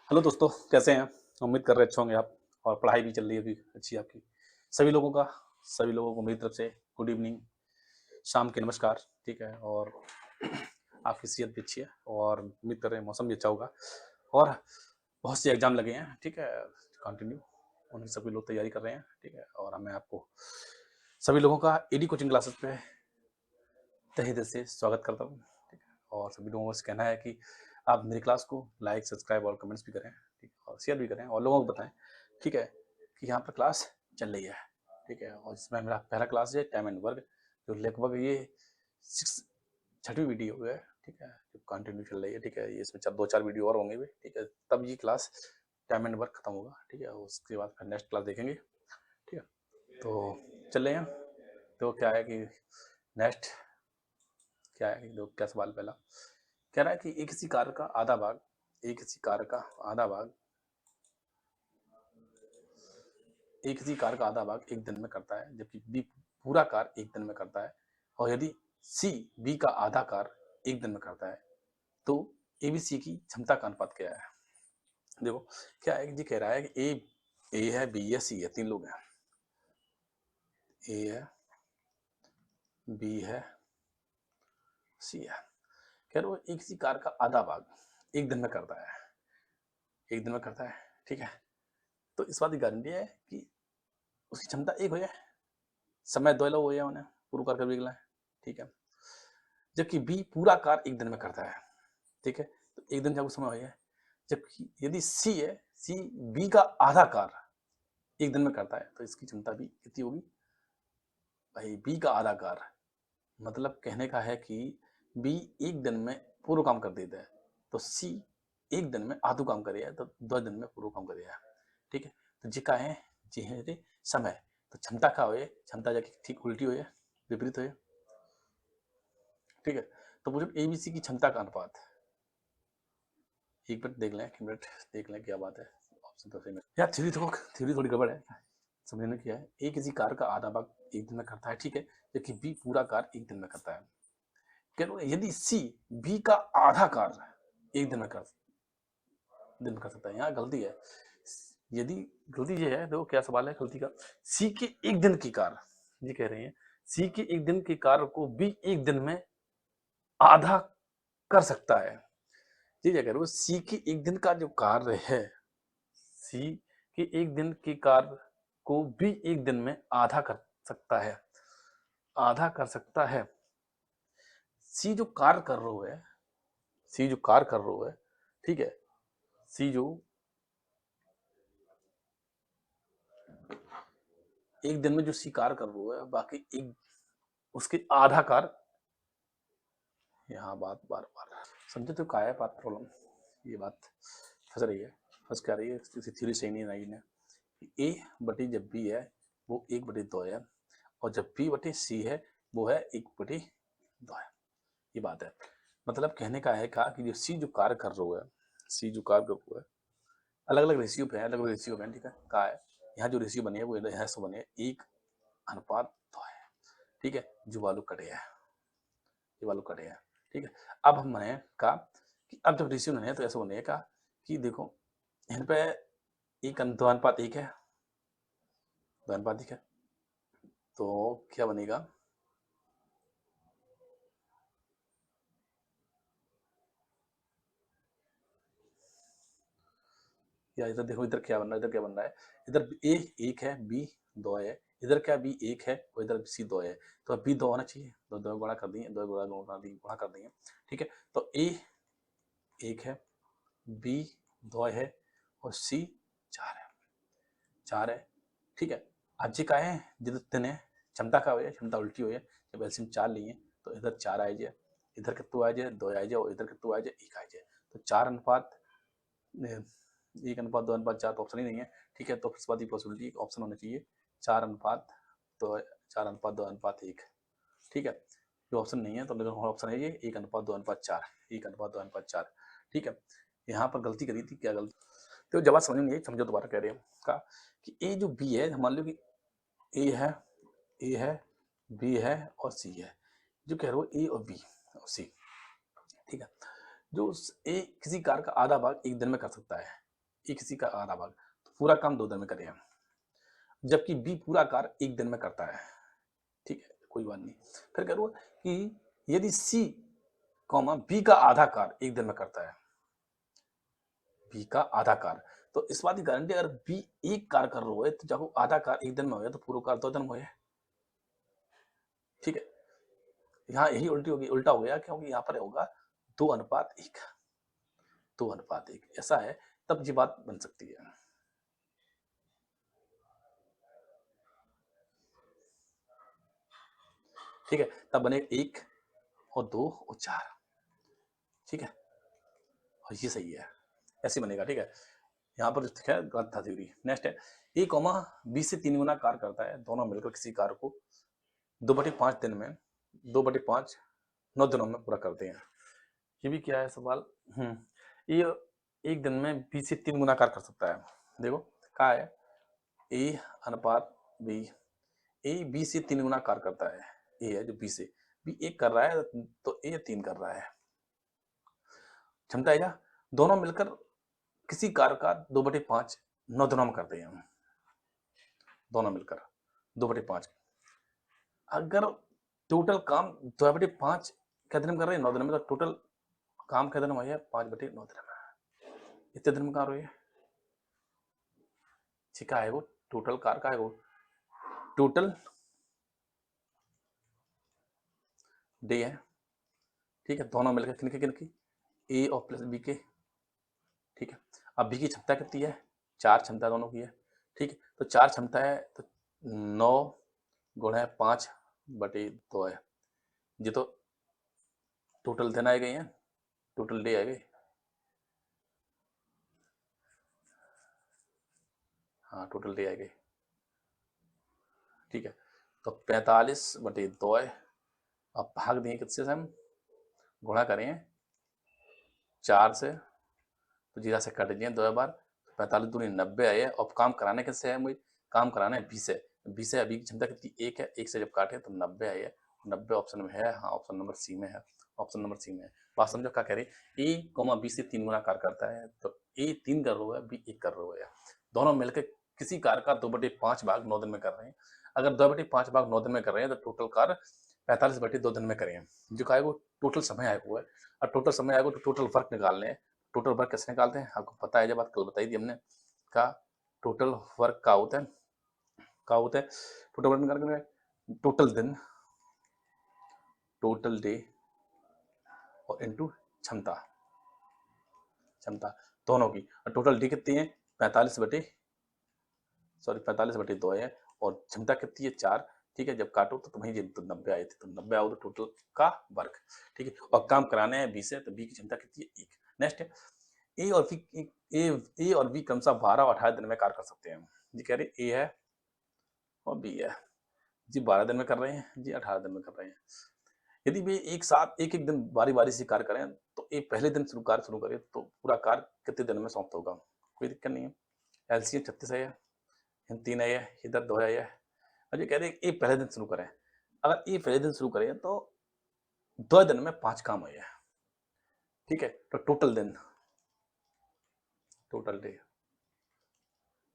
Hello दोस्तों, कैसे हैं? उम्मीद कर रहे अच्छे होंगे आप और पढ़ाई भी चल रही है अभी अच्छी आपकी। सभी लोगों को मेरी तरफ से गुड इवनिंग, शाम के नमस्कार, ठीक है? और आपकी सेहत भी अच्छी है और उम्मीद कर रहे हैं मौसम भी अच्छा होगा और बहुत से एग्ज़ाम लगे हैं, ठीक है? कंटिन्यू उन्हीं सभी लोग तैयारी कर रहे हैं, ठीक है? और मैं आपको सभी लोगों का एडी कोचिंग क्लासेस पे तहे दिल से स्वागत करता हूँ, ठीक है? और सभी लोगों से कहना है कि आप मेरी क्लास को लाइक, सब्सक्राइब और कमेंट्स भी करें, ठीक है? और शेयर भी करें और लोगों को बताएं, ठीक है, कि यहाँ पर क्लास चल रही है, ठीक है? और इसमें मेरा पहला क्लास है टाइम एंड वर्क, जो लगभग ये छठी वीडियो है, ठीक है? जो कंटिन्यू चल रही है, ठीक है? ये इसमें दो चार वीडियो और होंगे भी, ठीक है? तब ये क्लास टाइम एंड वर्क खत्म होगा, ठीक है? उसके बाद फिर नेक्स्ट क्लास देखेंगे, ठीक है? तो चल रहे हैं। तो क्या है कि नेक्स्ट क्या है कि क्या सवाल पहला कह रहा है कि एक किसी कार्य का आधा भाग एक किसी कार्य का आधा भाग एक किसी कार्य का आधा भाग एक दिन में करता है, जबकि बी पूरा कार्य एक दिन में करता है। और यदि सी बी का आधा कार्य एक दिन में करता है तो एबीसी की क्षमता का अनुपात क्या है? देखो क्या है, जी कह रहा है कि ए है, बी है, सी है, तीन लोग हैं। ए है, बी है, सी है। कह रहे हो एक किसी कार्य का आधा भाग एक दिन में करता है, एक दिन में करता है, ठीक है? तो इस बात की गारंटी है कि उसकी क्षमता एक हो जाए, समय दो लोग हो जाए, उन्हें पूरा करके निकला है, ठीक है? जबकि बी पूरा कार्य एक दिन में करता है, ठीक है? तो एक दिन का समय हो जाए। जबकि यदि सी है, सी बी का आधा कार्य एक दिन में करता है तो इसकी क्षमता भी कितनी होगी भाई? बी का आधा कार्य मतलब कहने का है कि बी एक दिन में पूरा काम कर देता है तो सी एक दिन में आधो काम करेगा तो 2 दिन में पूरा काम करेगा, ठीक है? तो जी का है जी है रे समय, तो क्षमता का हो क्षमता जाके ठीक उल्टी हो विपरीत हो, ठीक है? तो मुझे एबीसी की क्षमता का अनुपात एक मिनट देख लें क्या बात है। ऑप्शन तो सही में यार थ्योरी थोड़ी गड़बड़ है, समझने क्या है। ए किसी कार का आधा भाग एक दिन में करता है, ठीक है? जबकि बी पूरा कार एक दिन में करता है। कह यदि सी बी का आधा कार्य एक दिन में कर सकता है, यहाँ गलती है। यदि गलती ये है, देखो क्या सवाल है गलती का। सी के एक दिन की कार, ये कह रहे हैं सी के एक दिन की कार्य को बी एक दिन में आधा कर सकता है। जी क्या कह रहे हो, सी के एक दिन का जो कार्य है, सी के एक दिन के कार्य को भी एक दिन में आधा कर सकता है, आधा कर सकता है। सी जो कार्य कर रहा है, सी जो कार्य कर रहा है, ठीक है? सी जो एक दिन में जो सी कार्य कर रहा है, बाकी एक उसके आधा कार्य, यहाँ बात बार बार समझे तो क्या है बात, प्रॉब्लम ये बात फंस रही है, फंस क्या रही है, किसी थ्योरी सही नहीं आई है। ए बटी जब बी है वो एक बटे दो है, और जब बी बटे सी है वो है एक बटे दो है, ये बात है। मतलब कहने का है कहा कि जो सी जो कार्य कर रहा है, सी जो कार्य कर रहा है, अलग अलग रेशियो पे है, अलग अलग रेशियो पे है, ठीक है? कहा है यहाँ जो रेशियो बनी है वो यहाँ से बने एक अनुपात दो है, ठीक है? जो वालू कटे है, ये वालू कटे है, ठीक है? अब हम बने कहा कि अब जब रेशियो बने तो ऐसा बने का कि देखो यहाँ पे एक दो अनुपात एक है, दो अनुपात एक है, तो क्या बनेगा, या इधर देखो, इधर क्या बन रहा है, इधर क्या बन रहा है, इधर ए एक है, बी दो है, इधर क्या बी एक है और इधर सी दो है, तो अब बी दो होना चाहिए, दो दो गुणा कर दिए, दो गुणा कर दिए, ठीक है? तो ए एक है, बी दो है और सी चार है, चार है, ठीक है? अब जी का है जिधर तीन है, क्षमता का हो जाए, क्षमता उल्टी हो जाए, जब एलसीएम चार लिए तो इधर चार आ जाए, इधर कितु आ जाए, दो आ जाए, और इधर कितु आ जाए, एक आ जाए, तो चार अनुपात एक अनुपात दो अनुपात चार तो ऑप्शन ही नहीं है, ठीक है? तो इस बात की पॉसिबिलिटी ऑप्शन होना चाहिए चार अनुपात दो, चार अनुपात दो अनुपात एक, ठीक है? जो ऑप्शन नहीं है तो ऑप्शन है ये एक अनुपात दो अनुपात चार, एक अनुपात दो अनुपात चार, ठीक है? यहाँ पर गलती करी थी, क्या गलती? तो जब बात समझ में नहीं समझो दोबारा कह रहे हैं कहा कि ए जो बी है, मान लो कि ए है, ए है, बी है और सी है, जो कह रहे हो ए और बी और सी, ठीक है? जो ए किसी कार का आधा भाग एक दिन में कर सकता है, एक इसी का आधा भाग, तो पूरा काम 2 दिन में करें हम, जबकि बी पूरा कार्य 1 दिन में करता है। ठीक है, कोई बात नहीं। फिर कह रहा हूं कि यदि सी कॉमा बी का आधा कार्य 1 दिन में करता है, बी का आधा कार्य, तो इस बात की गारंटी अगर बी एक कार्य कर रहा है तो जब वो आधा कार्य 1 दिन में हो गया तो पूरा कार्य 2 दिन में हो गया। ठीक है, यहाँ यही उल्टा हो गया, क्योंकि यहाँ पर होगा 2:1, 2:1 ऐसा है, तब ये बात बन सकती है। ठीक है, तब बने 1 और 2 और 4। ठीक है, और ये सही है, ऐसे बनेगा। ठीक है, यहाँ पर जो है गलत था थ्योरी। नेक्स्ट है ए कॉमा बी से 3 गुना कार्य करता है, दोनों मिलकर किसी कार्य को 2/5 दिन में 2/5 9 दिनों में पूरा करते हैं। ये भी क्या है सवाल, ये 1 दिन में बी से 3 गुना कार्य कर सकता है। देखो क्या है, ए अनुपात बी, ए बी से 3 गुना कार्य करता है, ए है जो बी से, बी 1 कर रहा है तो ए 3 कर रहा है। क्षमता है क्या, दोनों मिलकर किसी कार्य का 2/5 9 दिनों में करते हैं हम, दोनों मिलकर 2/5। अगर टोटल काम 2/5 क्या दिन में कर रहे हैं, 9 दिन में, तो टोटल काम क्या दिन में है, 5/9 दिन में, इतने दिन में कहाँ रही है, ठीक है वो टोटल कार का है, वो टोटल डे है। ठीक है, दोनों मिलकर किनके किनकी, ए और प्लस बी के। ठीक है, अब बी की क्षमता कितनी है, 4 क्षमता दोनों की है। ठीक है, तो 4 क्षमता है तो 9 गुणा 5/2 है, ये तो टोटल दिन आए गए हैं, टोटल डे आए गए। हाँ टोटल डे आए गए। ठीक है, तो 45/2 है, अब भाग दिए किससे से हम, गुणा करें 4 से, तो जीरा से कट दिए 2 बार, 45 दूनी 90 आए। अब काम कराने किससे है, मुझे काम कराना है 20 से, 20 से अभी की क्षमता कितनी 1 है, 1 से जब काटे तो 90 आई है, 90 ऑप्शन में है, हाँ ऑप्शन नंबर सी में है, ऑप्शन नंबर सी में है। बात समझो क्या कह रही है, ए कॉमा बी से 3 गुना कार्य करता है, तो ए 3 कर रहा है, बी 1 कर रहा है, दोनों मिलकर किसी कार्य का 2/5 भाग 9 दिन में कर रहे हैं। अगर 2/5 भाग 9 दिन में कर रहे हैं तो टोटल कार्य 45/2 दिन में करें, जो का है वो टोटल समय आया हुआ है। और टोटल समय आएगा तो टोटल वर्क निकालने हैं, टोटल वर्क कैसे निकालते हैं आपको पता है, जब बात कल बताई थी हमने, का टोटल वर्क का होता है, क्या होता है टोटल वर्क निकालने, टोटल दिन, टोटल डे और इनटू क्षमता, क्षमता दोनों की। और टोटल डे कितनी है 45/2 है, और क्षमता कितनी है 4। ठीक है, जब काटो तो तुम्हें तो 90 आए थे, तो 90 आओ तो टोटल का वर्क। ठीक है, और काम कराने हैं बी से, तो बी की क्षमता कितनी है 1। नेक्स्ट है ए और बी, ए और बी क्रमशः 12 और 18 दिन में कार्य कर सकते हैं। जी कह रहे ए है और बी है, जी 12 दिन में कर रहे हैं, जी 18 दिन में कर रहे हैं। यदि वे एक साथ एक एक दिन बारी बारी से कार्य करें तो ए पहले दिन कार्य शुरू करे तो पूरा कार्य कितने दिन में समाप्त होगा, कोई दिक्कत नहीं है। एलसीएम 36 है, 3 है, इधर 2 है। अब ये कह रहे हैं ए पहले दिन शुरू करें, अगर ए पहले दिन शुरू करें तो 2 दिन में 5 काम है। ठीक है, तो टोटल दिन, टोटल डे।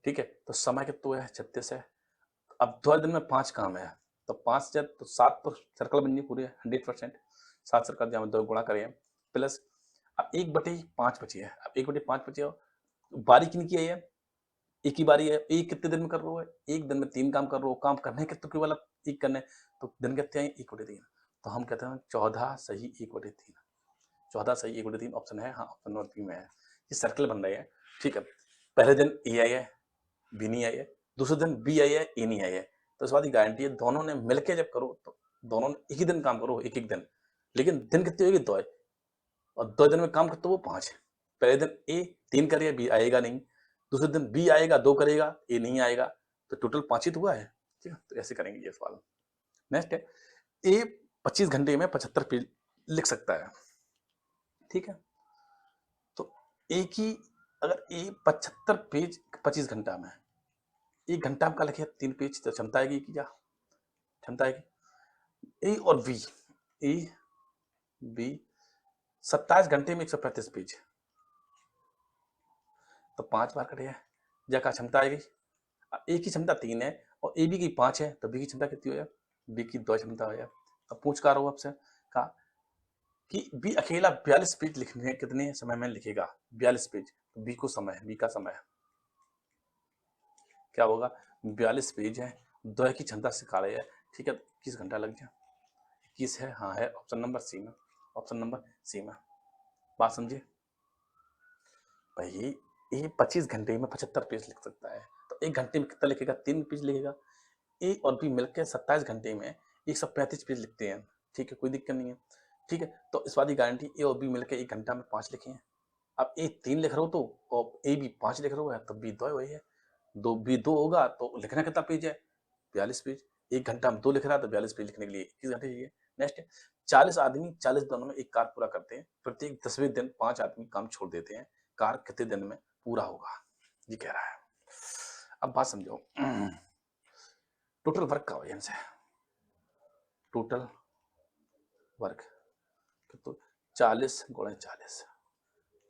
ठीक है, तो समय कितना है 36 है, अब 2 दिन में 5 काम है, तो 5 से तो 7 तो सर्कल बन गई पूरी 100%, 7 सर्कल जहाँ 2 गुणा करें प्लस, अब 1/5 बची है, अब 1/5 बची है, बारी किनकी है, एक ही बारी है, एक कितने दिन में कर रहा है, एक दिन में 3 काम कर रहा हो, काम करने के तो केवल एक करने, तो दिन कितने हैं 1/3, तो हम कहते हैं 14 सही 1/3, 14 सही 1/3 ऑप्शन है, हाँ ऑप्शन नंबर बी में है। ये सर्कल बन रहे हैं। ठीक है, पहले दिन ए आई है, बी नहीं आई है, दूसरे दिन बी आई है, ए नहीं आई है, तो इस बात की गारंटी है दोनों ने मिलके जब करो तो दोनों ने एक ही दिन काम करो, एक एक दिन, लेकिन दिन कितने होगी 2 है, और 2 दिन में काम करते वो 5। पहले दिन ए 3 करेगा, बी आएगा नहीं, दूसरे दिन बी आएगा 2 करेगा, ए नहीं आएगा, तो टोटल 5 ही तो हुआ है। ठीक है, तो ऐसे करेंगे ये सवाल। नेक्स्ट है ए 25 घंटे में 75 पेज लिख सकता है। ठीक है, तो ए की अगर ए 75 पेज 25 घंटा में, 1 घंटा में का लिखे 3 पेज, तो क्षमता आएगी क्या, क्षमता आएगी ए और बी, ए बी 27 घंटे में 135 पेज, तो 5 बार कटेगा, या का क्षमता आएगी। ए की क्षमता 3 है और ए बी की 5 है, तो बी की क्षमता कितनी हो जाए, बी की 2 क्षमता हो जाए। अब पूछ कर रहा हूँ आपसे कहा कि बी अकेला 42 पेज लिखने कितने समय में लिखेगा, 42 पेज, तो बी को समय है, बी का समय क्या होगा, 42 पेज है, 2 की क्षमता से काढ़े है, ठीक है, 21 घंटा लग जाए, 21 है, हाँ है, ऑप्शन नंबर सी में, ऑप्शन नंबर सी में। बात समझिए भाई, ये 25 घंटे में 75 पेज लिख सकता है, तो 1 घंटे में कितना लिखेगा, 3 पेज लिखेगा। ए और बी मिलकर 27 घंटे में 135 पेज लिखते हैं, ठीक है, कोई दिक्कत नहीं है, ठीक है। तो इस बात की गारंटी, ए और बी मिलकर 1 घंटा में 5 लिखे हैं। अब ए 3 लिख रहा हो तो, और ए बी 5 लिख रहा हो तो बी 2 वही है, 2 बी 2 होगा तो लिखना कितना पेज है, 42 पेज। 1 घंटा में 2 लिख रहा है तो 42 पेज लिखने के लिए 21 घंटे चाहिए। नेक्स्ट, 40 आदमी 40 दिनों में एक कार्य पूरा करते हैं, प्रत्येक 10वें दिन 5 आदमी काम छोड़ देते हैं, कार्य कितने दिन में पूरा होगा, ये कह रहा है। अब बात समझो, टोटल वर्क का वजन से, टोटल वर्क तो 40 गुणे 40,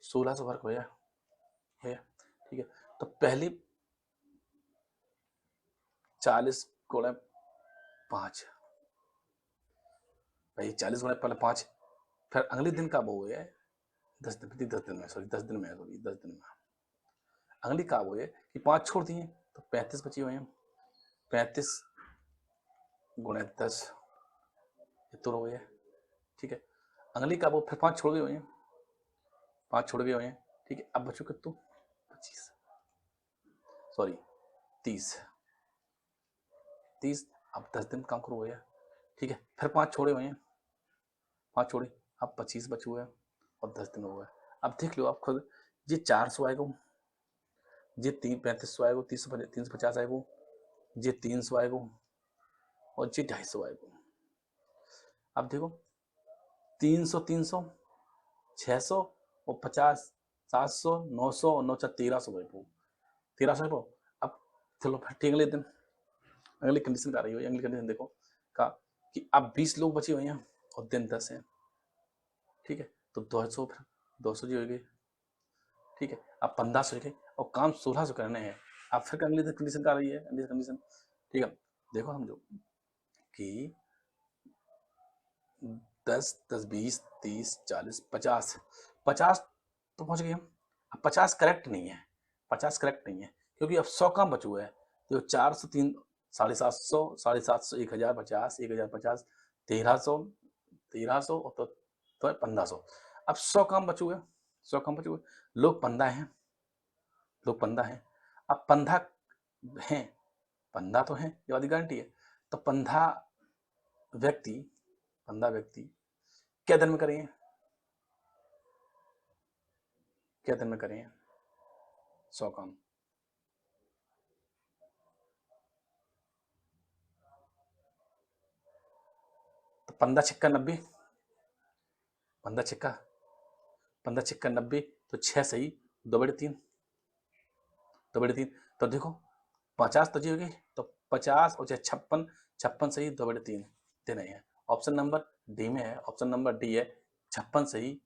1600 वर्क हो गया, ठीक है। तो पहली 40 गुणे 5, भाई 40 गुणे पहले 5, फिर अगले दिन का वो है 10 दिन, 10 दिन में, सॉरी 10 दिन में, सॉरी 10 दिन में। अगली का वो है कि 5 छोड़ दिए तो 35 बची हुए हैं, 35 गुणे 10 तो हो गया, ठीक है। अगली का वो फिर 5 छोड़ गए हुए हैं, 5 छोड़ गए हुए हैं, ठीक है। अब बचो कितने, 25, सॉरी 30, अब 10 दिन काम करो गया, ठीक है। फिर 5 छोड़े हुए हैं, 5 छोड़े, अब 25 बचे हुए हैं और 10 दिन हो गए। अब देख लो आप खुद, ये 400 आएगा, ये 3500 आएगा, 350 आएगा, ये 300 आएगा और ये 250 आएगा। अब देखो 300 300 600 और 50 700 900 और 9 1300 आएगा, 1300 आएगा। अब चलो फिर अगले दिन, अगली कंडीशन आ रही है, अगली कंडीशन देखो का कि अब 20 लोग बचे हुए हैं और दिन 10 है, ठीक है। तो 200, फिर 200 जी हो गई, ठीक है। अब 1500 गए और काम 1600 करने हैं। अब फिर अगली कंडीशन आ रही है, अगली कंडीशन, ठीक है। देखो हम जो कि 10 10 20 30 40 50 50 तो पहुंच गए हम। अब 50 करेक्ट नहीं है, 50 करेक्ट नहीं है, क्योंकि अब 100 काम बचे हुए है, तो 400 3 750 750 1000 50 1000 50 1300 1300 और तो 1500। अब 100 काम बचे हुए, 100 काम बचे हुए, लोग 15 हैं, लोग 15 हैं। अब 15 हैं, 15 तो हैं, ये वाली गारंटी है। तो 15 व्यक्ति क्या दिन में करेंगे, क्या दिन में करेंगे 100 काम, तो 15 छिक्का 90, 15 छिक्का 90, तो 6 सही 2/3, 2/3। तो देखो 50 तो जी हो गई, तो 50 और 56, 56 सही 2/3 दिन है। ऑप्शन नंबर डी में है, ऑप्शन नंबर डी है, 56 सही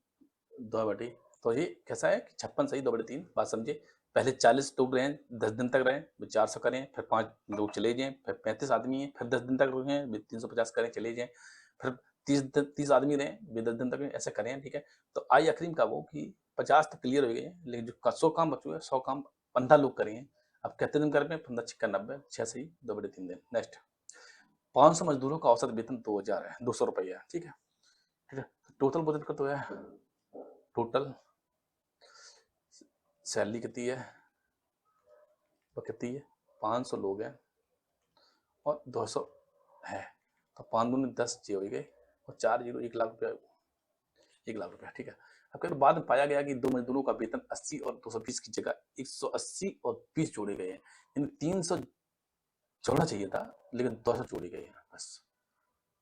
2/3। तो ये कैसा है कि 56 सही 2/3। बात समझे, पहले 40 लोग रहे, 10 दिन तक रहे, 400 करें, फिर 5 लोग चले जाएं, फिर 35 आदमी हैं, फिर 10 दिन तक रहे, 350 करें, चले जाएं, फिर 30 आदमी रहे, 10 दिन तक ऐसे करें, ठीक है। तो आई अक्रीम का वो कि 50 तो क्लियर हो गए, लेकिन जो 100 काम बचे हुए, 100 काम 15 लोग करेंगे। अब कितने दिन कर रहे हैं, 15 छिक्का 90, 6 सही 2/3 दिन। नेक्स्ट, 500 मजदूरों का औसत वेतन 2000 है, 200 रुपया है, ठीक है, ठीक है। टोटल वेतन का तो है, टोटल सैलरी कितनी है, वो कितनी है, 500 लोग हैं और 200 है, तो 5 दूनी 10 जी हो गए और 4 जीरो 1 लाख रुपया, 1 लाख रुपया, ठीक है। अब फिर बाद में पाया गया कि 2 मजदूरों का वेतन 80 और 220 की जगह 180 और 20 जोड़े गए हैं, यानी 300 जोड़ना चाहिए था, लेकिन 200 जोड़े गए हैं, बस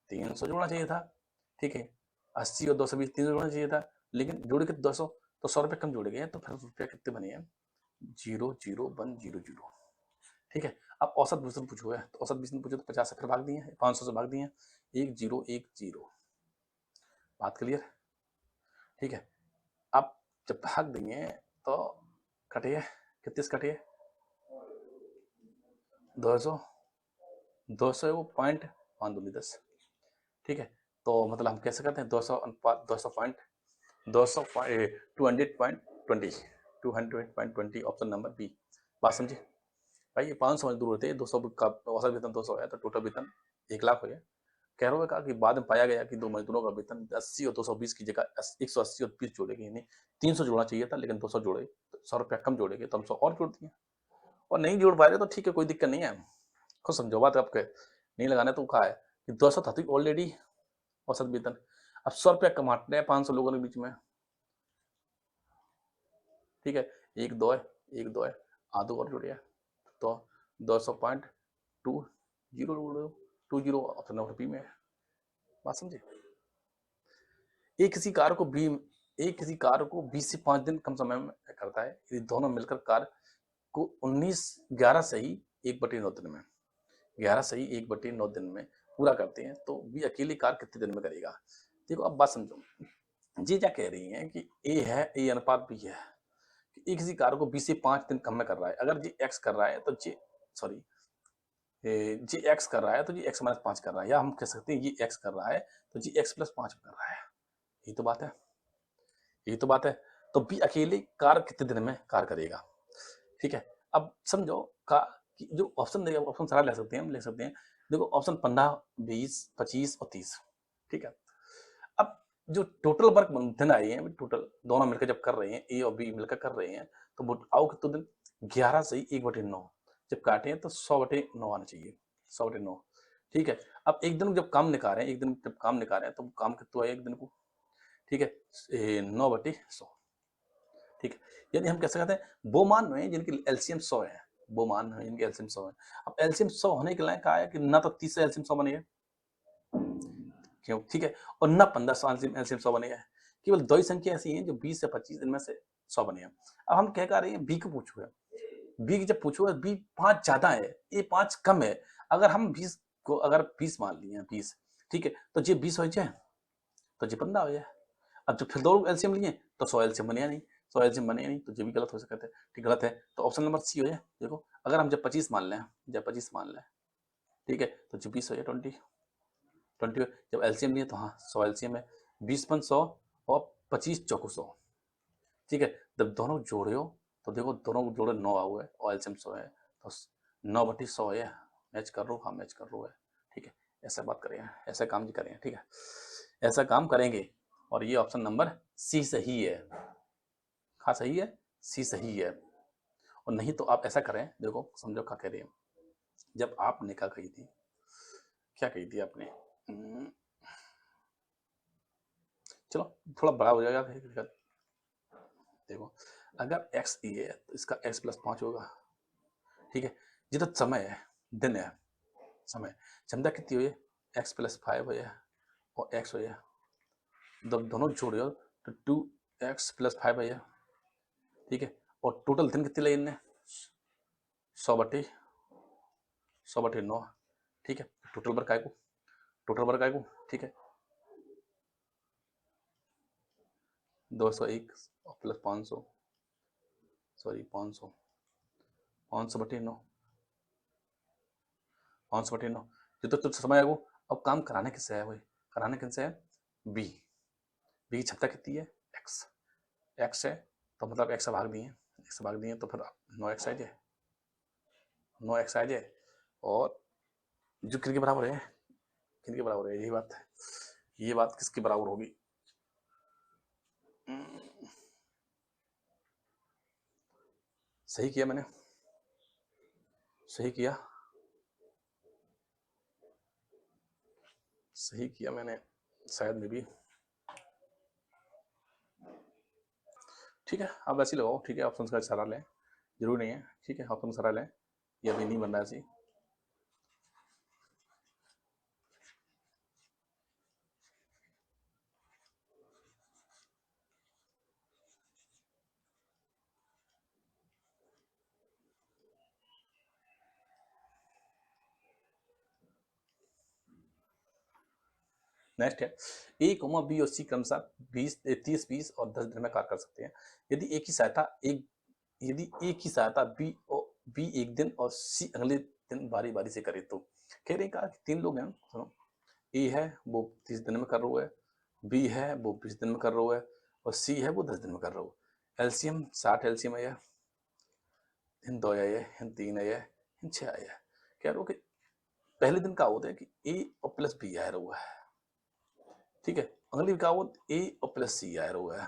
300 जोड़ना चाहिए था, ठीक है। 80 और 220 300 जोड़ना चाहिए था, लेकिन जोड़े के 200, तो 100 रुपये कम जोड़े गए हैं, तो फिर रुपया कितने बने हैं, 00100, ठीक है। अब औसत वेतन पूछो है, तो औसत वेतन पूछो तो 50 से फिर भाग दिए, 500 से भाग दिए, 1010, बात क्लियर, ठीक है। अब जब भाग देंगे तो कटिए, कितने से कटिए 200, 200 वो पॉइंट 5×10, ठीक है। तो मतलब हम कैसे करते हैं 200 अनुपात 200 पॉइंट 200 200.20 200.20 ऑप्शन नंबर बी। बात समझे भाई, ये 500 मजदूर होते हैं, 200 का औसत वेतन 200 है तो टोटल वेतन 1 लाख हो गया। कैरो ने कहा कि बाद में पाया गया कि 2 मजदूरों का वेतन 80 और 220 की जगह 180 और 20 जोड़ेंगे, यानी 300 जोड़ना चाहिए था, लेकिन 200 जोड़े तो 100 रुपया कम जोड़ेंगे तो हम 100 और जोड़ दिए। और नहीं जोड़ पा रहे तो ठीक है, कोई दिक्कत नहीं है, खुद समझो बात आपके, नहीं लगाना तो कहा है कि 200 था तो ऑलरेडी औसत वेतन, अब 100 रुपया कमाते हैं 500 लोगों के बीच में, ठीक है। एक दो है, एक दो है, आधो और जुड़ गया तो 200.20 ऑप्शन नंबर बी में है। बात समझे। एक किसी कार्य को 20 से 5 दिन कम समय में करता है यदि दोनों मिलकर कार्य को 11 से ही 1/9 दिन में 11 से ही 1/9 दिन में पूरा करते हैं तो बी अकेले कार्य कितने दिन में करेगा। देखो अब बात समझो, जी क्या कह रही हैं कि ए है, ए अनुपात बी है, कि किसी कार्य को 20 से 5 दिन कम में कर रहा है, अगर जी एक्स कर रहा है तो जी सॉरी जी एक्स कर रहा है तो जी एक्स माइनस 5 कर रहा है, या हम कह सकते हैं ये एक्स कर रहा है तो जी एक्स प्लस 5 कर रहा है। यही तो बात है, यही तो बात है। तो बी अकेले कार्य कितने दिन में कार्य करेगा, ठीक है। अब समझो का कि जो ऑप्शन देगा, ऑप्शन सारा ले सकते हैं, हम ले सकते हैं। देखो ऑप्शन 15, 20, 25 और 30, ठीक है। अब जो टोटल वर्क दिन आए हैं, टोटल दोनों मिलकर जब कर रहे हैं, ए और बी मिलकर कर रहे हैं, तो आओ कितने दिन 11 से ही 1/9 जब काटे हैं तो 100/9 आना चाहिए, 100/9, ठीक है। अब एक दिन जब काम निकाल रहे हैं, एक दिन जब काम निकाल रहे हैं तो काम कितना है एक दिन को, ठीक है 9/100, ठीक है। यानी हम कैसे कहते हैं वो मान में जिनकी एलसीएम 100 है, वो मान है जिनकी एलसीएम 100 है। अब एलसीएम 100 होने के लिए कहा है कि ना तो 30 से एलसीएम 100 बनेगा, क्यों, ठीक है, और ना 15 से एलसीएम 100 बनेगा। केवल दो ही संख्या ऐसी हैं जो 20 से 25 दिन में से 100 बनेगा। अब हम क्या कह रहे हैं बी को पूछो है, बी की जब पूछो बी 5 ज्यादा है, ए 5 कम है, अगर हम 20 को अगर 20 मान लिए 20, ठीक है, तो ये 20 हो जाए तो ये 15 हो जाए। अब जब फिर दो एलसीएम लिए तो 100 एलसीएम बनेगा नहीं, 100 एलसीएम बनेगा नहीं तो ये भी गलत हो सकता है, ठीक, गलत है तो ऑप्शन नंबर सी हो जाए। देखो अगर हम जब 25 मान लें, जब 25 मान लें, ठीक है, तो जो 20 हो जाए 20 जब एलसीएम लिए तो हाँ 100 एलसीएम है, 20×100 और 25×4 ठीक है। जब दोनों जोड़े हो तो देखो दोनों जोड़े 9 हुए और एलसीएम 100 है तो 9/100 है, मैच कर रो, हाँ मैच कर रो है, ठीक है। ऐसा बात करेंगे, ऐसा काम करेंगे, ठीक है, ऐसा काम करेंगे और ये ऑप्शन नंबर सी सही है, हाँ सही है, सी सही है। और नहीं तो आप ऐसा करें, देखो समझो क्या कह रही है, जब आपने क्या कही थी, क्या कही थी आपने, चलो थोड़ा बड़ा हो जाएगा फिर, देखो अगर x ये है तो इसका x + 5 होगा, ठीक है। ये तो समय है, दिन है, समय क्षमता कितनी हुई है x + 5 हो जाए और x हो जाए, जब दोनों जोड़े हो तो 2x + 5 हो जाए, ठीक है। और टोटल दिन कितने लगे इनने 100/9, ठीक है। टोटल वर्क आए को, टोटल वर्क आए को, ठीक है 201 + 500 सॉरी 500 500/9 500/9 ये तो समय आएगो। अब काम कराने किससे है भाई, कराने किनसे है बी, बी की क्षमता कितनी है एक्स, एक्स है तो मतलब एक्स भाग दिए, एक्स भाग दिए तो फिर 9x आ जाए, 9x आ जाए और जो किसके बराबर है, किनके बराबर है, यही बात है, ये बात किसके बराबर होगी, सही किया मैंने, सही किया, सही किया मैंने शायद में भी, ठीक है। आप वैसे लगाओ, ठीक है, ऑप्शन का सहारा लें, जरूरी नहीं है, ठीक है, ऑप्शन का सहारा लें, ये अभी नहीं बन रहा है ऐसी। नेक्स्ट है ए, बी और सी क्रमशः 30, 20 और 10 दिन में कार्य कर सकते हैं। यदि एक ही सहायता एक यदि ए की सहायता बी एक दिन और सी अगले दिन बारी बारी से करे तो कह रहे हैं कहा कि 3 लोग हैं, सुनो, ए है वो 30 दिन में कर रहा है, बी है वो 20 दिन में कर रहा है और सी है वो 10 दिन में कर रहा है। एलसीएम 60 एलसीएम है, इन 2 है, इन 3 है, इन 6 है। कह रहा हूँ कि पहले दिन का होता है कि ए और प्लस बी आया हुआ है, ठीक है, अगली दिन का वो ए और प्लस सी आया हुआ है,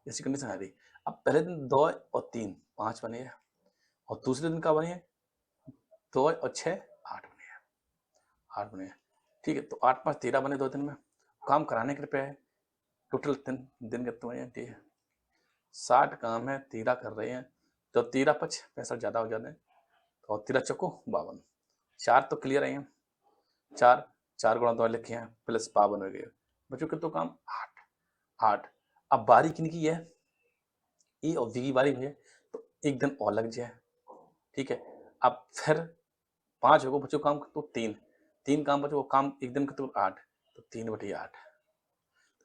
ऐसी कंडीशन आ रही। अब पहले दिन 2 और 3 5 बने हैं और दूसरे दिन का बने हैं 2 और 6 8 बने हैं, 8 बने हैं, ठीक है। तो 8 5 13 बने 2 दिन में। काम कराने के रुपये है, टोटल दिन कितने बने हैं, ठीक है, 60 काम है, 13 कर रहे हैं तो 13 5 65 ज़्यादा हो जाते हैं और 13 चौको 52, 4 तो क्लियर है, 4 4 गुणा 2 लिखे हैं प्लस 52 हो गए, बच्चों के तो काम 8 8। अब बारी किनकी है, ए और बी की बारी है, तो एक दिन और लग जाए, ठीक है। अब फिर 5 होगा बच्चों काम तो 3 काम बच्चों काम एक दिन का तो 8, तो 3/8,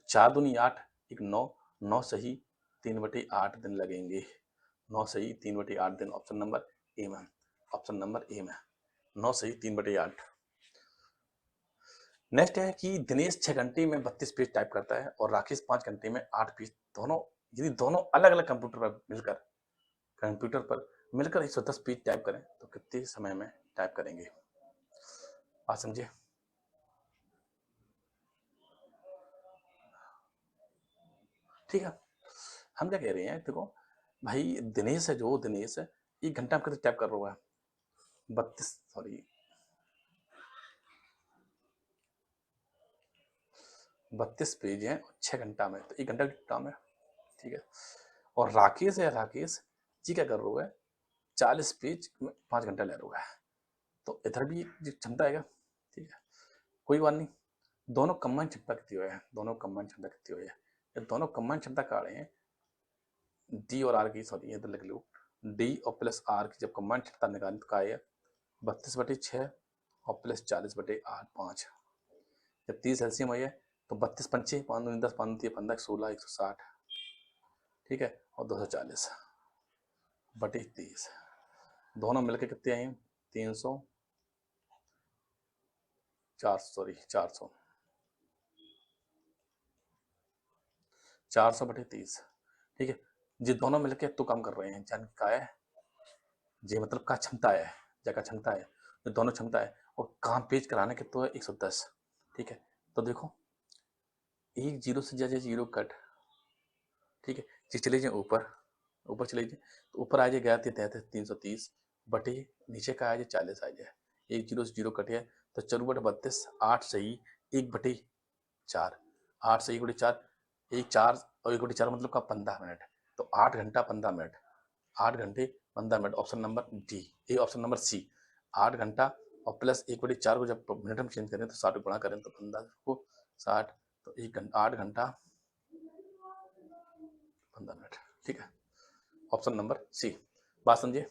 4 दूनी 8, एक 9 9 सही 3/8 दिन लगेंगे, 9 सही 3/8 दिन, ऑप्शन नंबर ए में, ऑप्शन नंबर ए में 9 सही 3/8। नेक्स्ट है कि दिनेश 6 घंटे में 32 पेज टाइप करता है और राकेश 5 घंटे में 8 पेज, दोनों यदि दोनों अलग अलग कंप्यूटर पर मिलकर 110 पेज टाइप करें तो कितने समय में टाइप करेंगे, बात समझे। ठीक है, हम क्या कह रहे हैं, देखो भाई दिनेश है, जो दिनेश है 1 घंटा में कितने टाइप कर रहा है, 32 पेज हैं 6 घंटा में, तो 1 घंटा की काम है, ठीक है। और राकेश है, राकेश जी क्या कर रहा है, 40 पेज में 5 घंटा ले रहा है, तो इधर भी क्षमता है, ठीक है, कोई बात नहीं। दोनों कंबाइन क्षमता कितनी हुई है, दोनों कंबाइन क्षमता कितनी हुई है, ये दोनों कंबाइन क्षमता का रहे हैं डी और आर की, सॉरी ये तो लिख लो, डी और प्लस आर की जब कंबाइन क्षमता निकाली तो का है 32/6 और प्लस 40/8 5, जब 30 एलसीएम आई है तो 32 पंचे 5 10 5 15 16 160, ठीक है, और 240/30, दोनों मिलकर कितने आए, 300 400 400/30, ठीक है। जी दोनों मिलकर तो काम कर रहे हैं, जन का है जे मतलब का क्षमता है, जगह क्षमता है, जो दोनों क्षमता है और काम पेज कराने के तो है 110, ठीक है। तो देखो एक जीरो से जाए जीरो कट, ठीक है, चले जाए ऊपर, ऊपर चले जाए तो ऊपर आ जाए गया 330 बटे नीचे का आ जाए 40 आ जाए, एक जीरो से जीरो कटे तो 4/32 8 सही 1/4, 8 सही 1/4, एक 4 और 1/4 मतलब का 15 मिनट, तो 8 घंटा 15 मिनट, 8 घंटे 15 मिनट, ऑप्शन नंबर डी, ए ऑप्शन नंबर सी, 8 घंटा और प्लस 1/4 को जब मिनट में चेंज करें तो 60 गुणा करें तो 15 को 60, तो 8 घंटा 15 मिनट, ठीक है, ऑप्शन नंबर सी। बात समझे,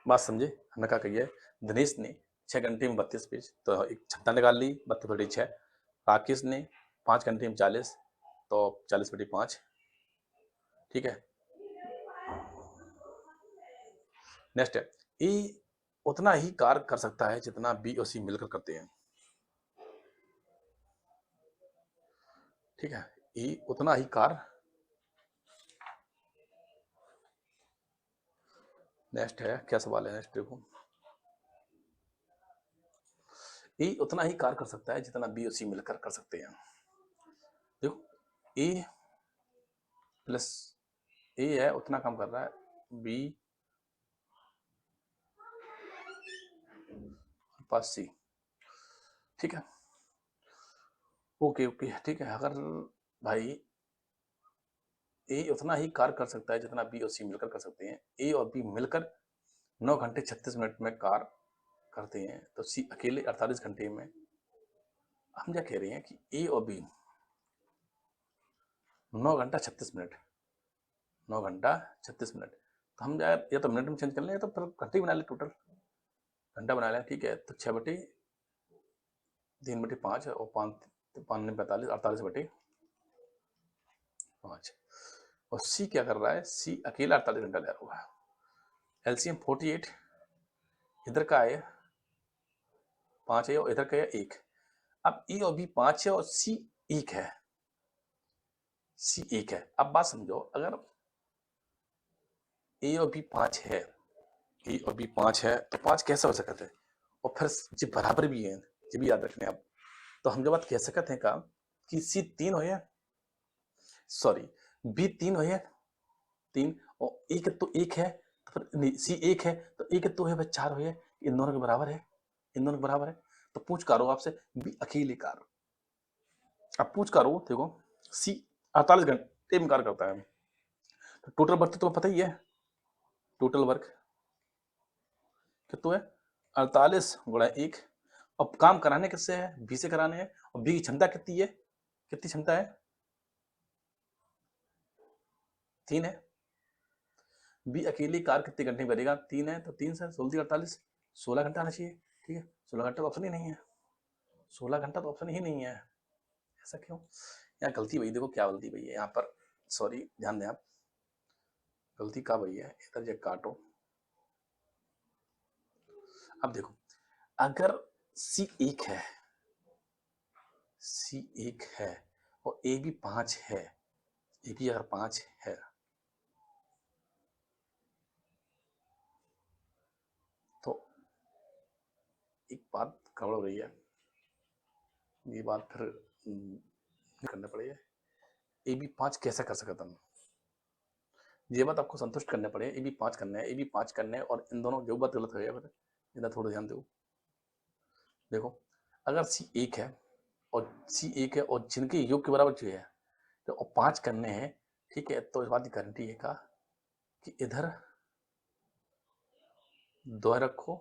बात समझे, हमने क्या कही है, दिनेश ने 6 घंटे में 32 पेज तो एक क्षमता निकाल ली 32/6, राकेश ने 5 घंटे में 40 तो 40/5, ठीक है। नेक्स्ट है ए उतना ही कार्य कर सकता है जितना बी और सी मिलकर करते हैं, ठीक है, ए उतना ही कार्य, नेक्स्ट है क्या सवाल है, नेक्स्ट देखो, ए उतना ही कार्य कर सकता है जितना बी और सी मिलकर कर सकते हैं, देखो ए प्लस ए है उतना काम कर रहा है, बी पास सी, ठीक है, ओके ओके, ठीक है। अगर भाई ए उतना ही कार्य कर सकता है जितना बी और सी मिलकर कर सकते हैं, ए और बी मिलकर 9 घंटे 36 मिनट में कार्य करते हैं तो सी अकेले 48 घंटे में, हम क्या कह रहे हैं कि ए और बी 9 घंटा 36 मिनट, 9 घंटा 36 मिनट, तो हम यार या तो मिनट में चेंज कर लें या तो फिर घंटे बना लें, टोटल घंटा बना लें, ठीक है। तो 6/3/5 और 5 5 45 48/5, और सी क्या कर रहा है, सी अकेला 48 घंटा ले रहा हुआ है। एलसीएम 48, इधर का है 5 है और इधर का है 1। अब ए और बी 5 है और सी 1 है, सी 1 है। अब बात समझो, अगर ए और बी 5 है, ए और बी 5 है तो 5 कैसे हो सकते हैं, और फिर जो बराबर भी है, ये भी याद रखने आप। तो हम जो बात कह सकते हैं का कि सी 3 हो या सॉरी बी 3 हो या 3 और एक तो 1 है, तो फिर सी 1 है तो 1 तो है, 4 हो या, इन दोनों के बराबर है, इन दोनों के बराबर है। तो पूछ करो आपसे बी अकेले कार। अब पूछ करो देखो सी 48 घंटे में कार्य करता है, तो टोटल वर्क तो पता ही है, टोटल वर्क कितना है 48 गुणा 1। अब काम कराने किससे है, बी से कराने हैं, और बी की क्षमता कितनी है, कितनी क्षमता है 3 है। बी अकेली कार कितने घंटे में करेगा, 3 है तो 3 से 16 48, 16 घंटा आना चाहिए। ठीक है, 16 घंटा तो ऑप्शन ही नहीं है, 16 घंटा तो ऑप्शन ही नहीं है। ऐसा क्यों, यहाँ गलती हुई, देखो क्या गलती हुई है यहाँ पर, सॉरी ध्यान दें आप, गलती कहाँ हुई है, इधर जब काटो। अब देखो अगर सी 1 है, सी 1 है और ए भी 5 है, ए भी अगर 5 है तो एक बात गड़बड़ हो रही है, ये बात फिर करना पड़ेगा। ए बी 5 कैसे कर सकता हूँ, ये बात आपको संतुष्ट करने पड़े, ए बी 5 करना है, ए बी 5 करना है, और इन दोनों जो बात गलत हो गया, इधर थोड़ा ध्यान दो। देखो अगर सी 1 है और सी 1 है और जिनके योग के बराबर जो है तो 5 करने हैं, ठीक है, तो इस बात की गारंटी है का कि इधर 2 रखो,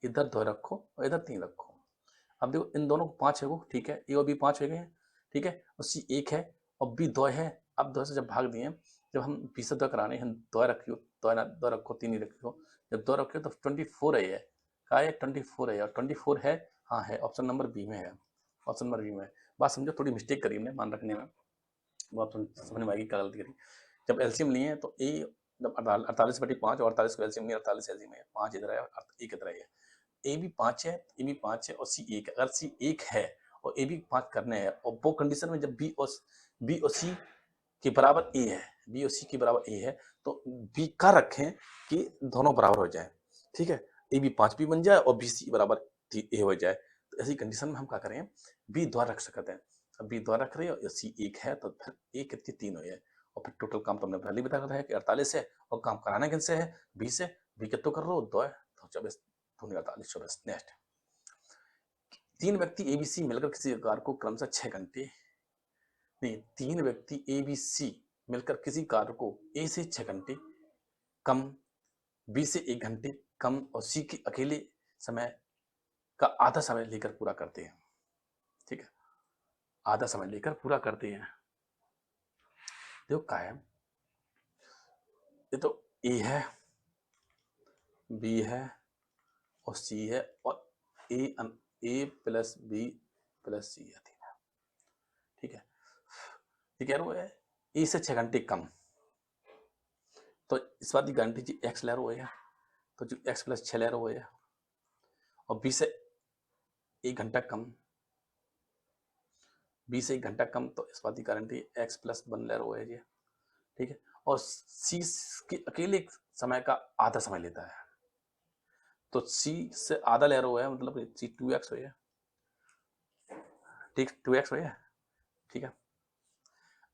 इधर 2 रखो और इधर 3 रखो। अब देखो इन दोनों को 5 है वो, ठीक है, ए और बी 5 हो गए हैं, ठीक है, और सी 1 है और बी 2 है। अब 2 से जब भाग दिए, जब हम बी से 2 कराने हैं, 2 रखियो, 2 रखो, 3 ही रखियो, जब 2 रखियो तो 24 है, ये का है 24 है, और 24 है, हाँ है, ऑप्शन नंबर बी में है, ऑप्शन नंबर बी में है। बात समझो, थोड़ी मिस्टेक करी हमने मान रखने में, वो आप समझ में आएगी क्या गलती करी। जब एलसीएम लिए तो ए जब 48/5 और 48 को एलसीएम लिया, 48 एलसीएम है, 5 इधर है और 1 इधर है, ए भी 5 है, ए भी 5 है और सी 1 है। अगर सी 1 है और ए भी 5 करने हैं, और वो कंडीशन में जब बी और सी के बराबर ए है, बी और सी के बराबर ए है, तो बी का रखें कि दोनों बराबर हो जाए, ठीक है, ए बी 5 भी बन जाए और बी सी बराबर ए हो जाए। तो ऐसी कंडीशन में हम क्या करें, बी द्वारा रख सकते हैं। अब बी द्वारा रख रहे हो, सी 1 है तो फिर ए कितनी 3 हो जाए, और फिर टोटल काम तो हमने पहले बता रहा है कि 48 है, और काम कराना किनसे है, बी से, बी कितना कर रहे हो 2 है, तो 24 2 48 24। नेक्स्ट, 3 व्यक्ति एबीसी मिलकर किसी कार को क्रमशः 6 घंटे, नहीं 3 व्यक्ति एबीसी मिलकर किसी कार्य को ए से 6 घंटे कम, बी से 1 घंटे कम और सी के अकेले समय का आधा समय लेकर पूरा करते हैं। ठीक है, आधा समय लेकर पूरा करते हैं। देखो क्या है, ये तो ए है, बी है और सी है, और ए प्लस बी प्लस सी है, ठीक है। ये कह रहा है ए से 6 घंटे कम, तो इस बात की गारंटी जी एक्स ले रहा है, तो जो एक्स प्लस 6 ले रहा है, और बी से 1 घंटा कम, बी से 1 घंटा कम, तो इस बात की गारंटी एक्स प्लस 1 ले रहा है जी, ठीक है। और सी के अकेले समय का आधा समय लेता है, तो सी से आधा ले रहा है, मतलब सी 2x हो, ठीक 2x हो, ठीक है।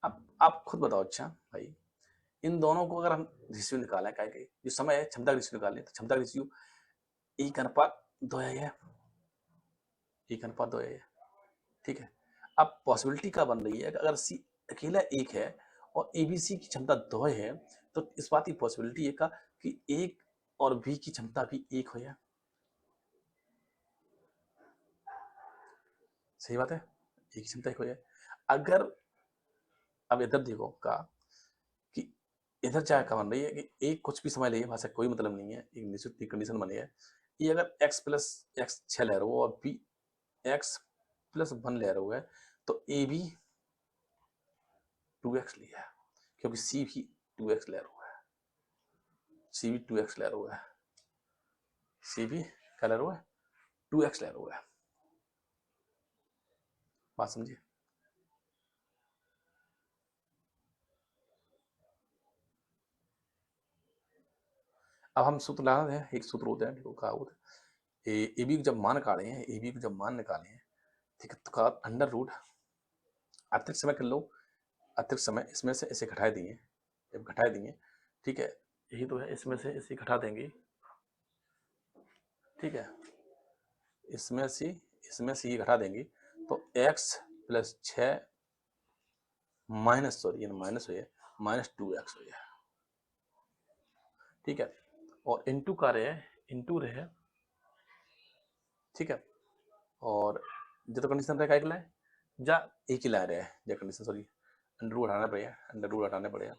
अब आप खुद बताओ, अच्छा भाई इन दोनों को अगर हम रेशियो निकालें, क्या है जो समय है क्षमता का रेशियो निकालें, तो क्षमता का रेशियो 1:2 है, 1:2 है, ठीक है। अब पॉसिबिलिटी क्या बन रही है कि अगर सी अकेला 1 है और एबीसी की क्षमता 2 है, तो इस बात की पॉसिबिलिटी है का कि 1 और बी की क्षमता भी 1 हो जाए, सही बात है, एक क्षमता 1 हो जाए। अगर अब इधर देखो का कि इधर चाहे क्या बन रही है कि एक कुछ भी समय ले, वहां से कोई मतलब नहीं है, एक निश्चित कंडीशन बनी है, ये अगर x प्लस एक्स 6 ले रहा हो और बी x प्लस 1 ले रहा है, तो ए बी 2x लिया है, क्योंकि सी भी 2x ले हुआ है, सी भी 2x ले हुआ है, सी भी क्या ले हुआ है, 2x ले हुआ है। बात समझिए। अब हम सूत्र लगा रहे हैं, एक सूत्र होता है, देखो क्या होता है, ए बी को जब मान निकाले हैं, ए बी को जब मान निकाले हैं, ठीक है, तो का अंडर रूट अतिरिक्त समय कर लो, अतिरिक्त समय इसमें से इसे घटा दिए, जब घटा दिए, ठीक है, यही तो है, इसमें से इसे घटा देंगे, ठीक है, इसमें से ये घटा देंगे, तो x प्लस 6 माइनस, सॉरी ये माइनस हो गया, माइनस 2x हो गया, ठीक है, और इंटू का रहे, इंटू रहे, ठीक है, और जो तो कंडीशन रहेगा एक लाए जा एक ही ला रहे हैं, या कंडीशन सॉरी अंडर रूट हटाना पड़ेगा, अंडर रूट हटाना पड़ेगा,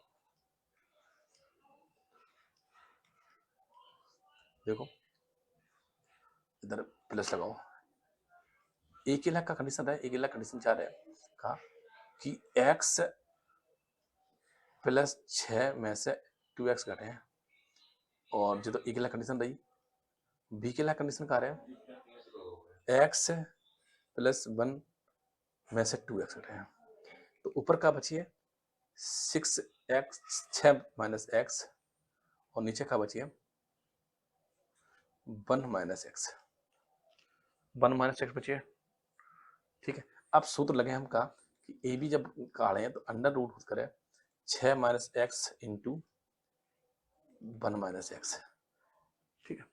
देखो इधर प्लस लगाओ, एक ही लाख का कंडीशन है, एक ही लाख कंडीशन चाह रहे हैं कहा कि x प्लस 6 में से 2x घटे हैं, और जो तो एक लाख कंडीशन रही, बी के लाख कंडीशन कहा रहे हैं x प्लस 1 में से 2x घटे हैं, तो ऊपर का बचिए 6x 6 माइनस x, और नीचे का बचिए 1 माइनस x, 1 माइनस x बचिए, ठीक है। अब सूत्र लगे हम का कि ए बी जब काढ़े हैं तो अंडर रूट करे 6 minus x into 1 minus x, ठीक है,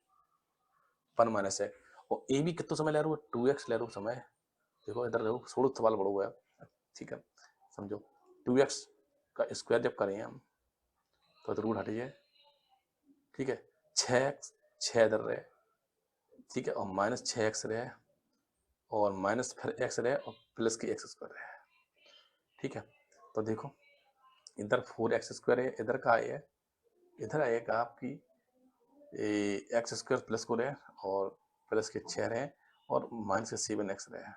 1 माइनस एक्स, और ए बी कितना समय ले रहा है, 2x ले रहा हूँ समय, देखो इधर देखो थोड़ा सवाल बड़ा हुआ है, ठीक है, समझो 2x का स्क्वायर जब करें हम तो रूट हटिए, ठीक है, 6x 6 इधर रहे, ठीक है, और माइनस 6x रहे, और माइनस फिर x रहे, और प्लस की x स्क्वायर रहे, ठीक है, तो देखो इधर 4x स्क्वायर है, इधर का है, इधर आएगा आपकी एक्स स्क्वायर प्लस को रहे, और प्लस के 6 रहे, और माइनस के 7x रहे,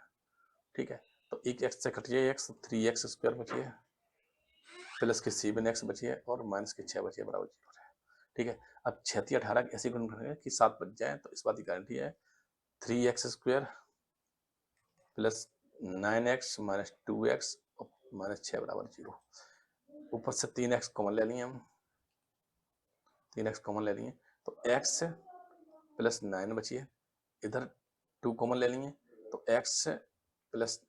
ठीक है, तो एक x से कटिए x, 3x स्क्वायर बचिए, प्लस के 7x बचिए, और माइनस के 6 बचिए, बराबर 0 रहे, ठीक है। अब 6 18 ऐसे गुण करेंगे कि 7 बच जाए, तो इस बात की गारंटी है 3x square plus 9x minus 2x और माइनस 6 बराबर 0, ऊपर से 3x कॉमन ले लिए हम, 3x कॉमन ले लिए, तो x प्लस 9 बचिए, इधर 2 कॉमन ले लिए, तो x प्लस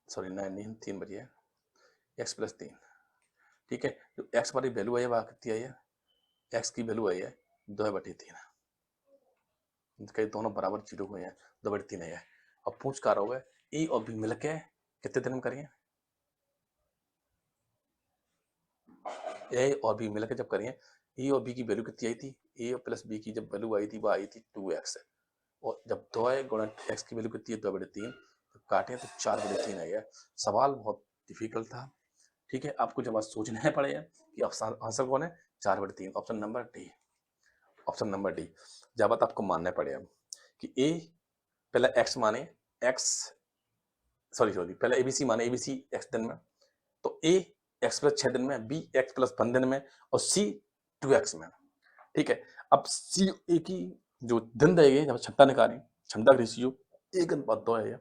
सॉरी 9 नहीं 3 बचिए, x प्लस 3, ठीक है, जो x वाली वैल्यू आई है वह कितनी आई है, x की वैल्यू आई है 2/3, कई दोनों बराबर 0 हुए हैं, 2/3 है। अब पूछ कर रहा है ए और बी मिलके कितने दिन में करिए, ए और बी मिलकर जब करिए, ए और बी की वैल्यू कितनी आई थी, ए प्लस बी की जब वैल्यू आई थी वो आई थी 2x, और जब 2 गुणा x की वैल्यू कितनी है 2/3, तो काटे तो 4/3 आई है। सवाल बहुत डिफिकल्ट था, ठीक है, आपको जब सोचना पड़ेगा कि आंसर कौन है, 4/3, option number D, option number D. जब बात आपको मानना पड़ेगा कि ए पहले x माने, x सॉरी पहले एबीसी माने, एबीसी x दिन में, तो ए x प्लस 6 दिन में, बी x प्लस 1 दिन में, और सी 2x में, ठीक है। अब सी ए की जो दिन देंगे जब क्षमता निकालें, क्षमता का रेशियो 1:2 है,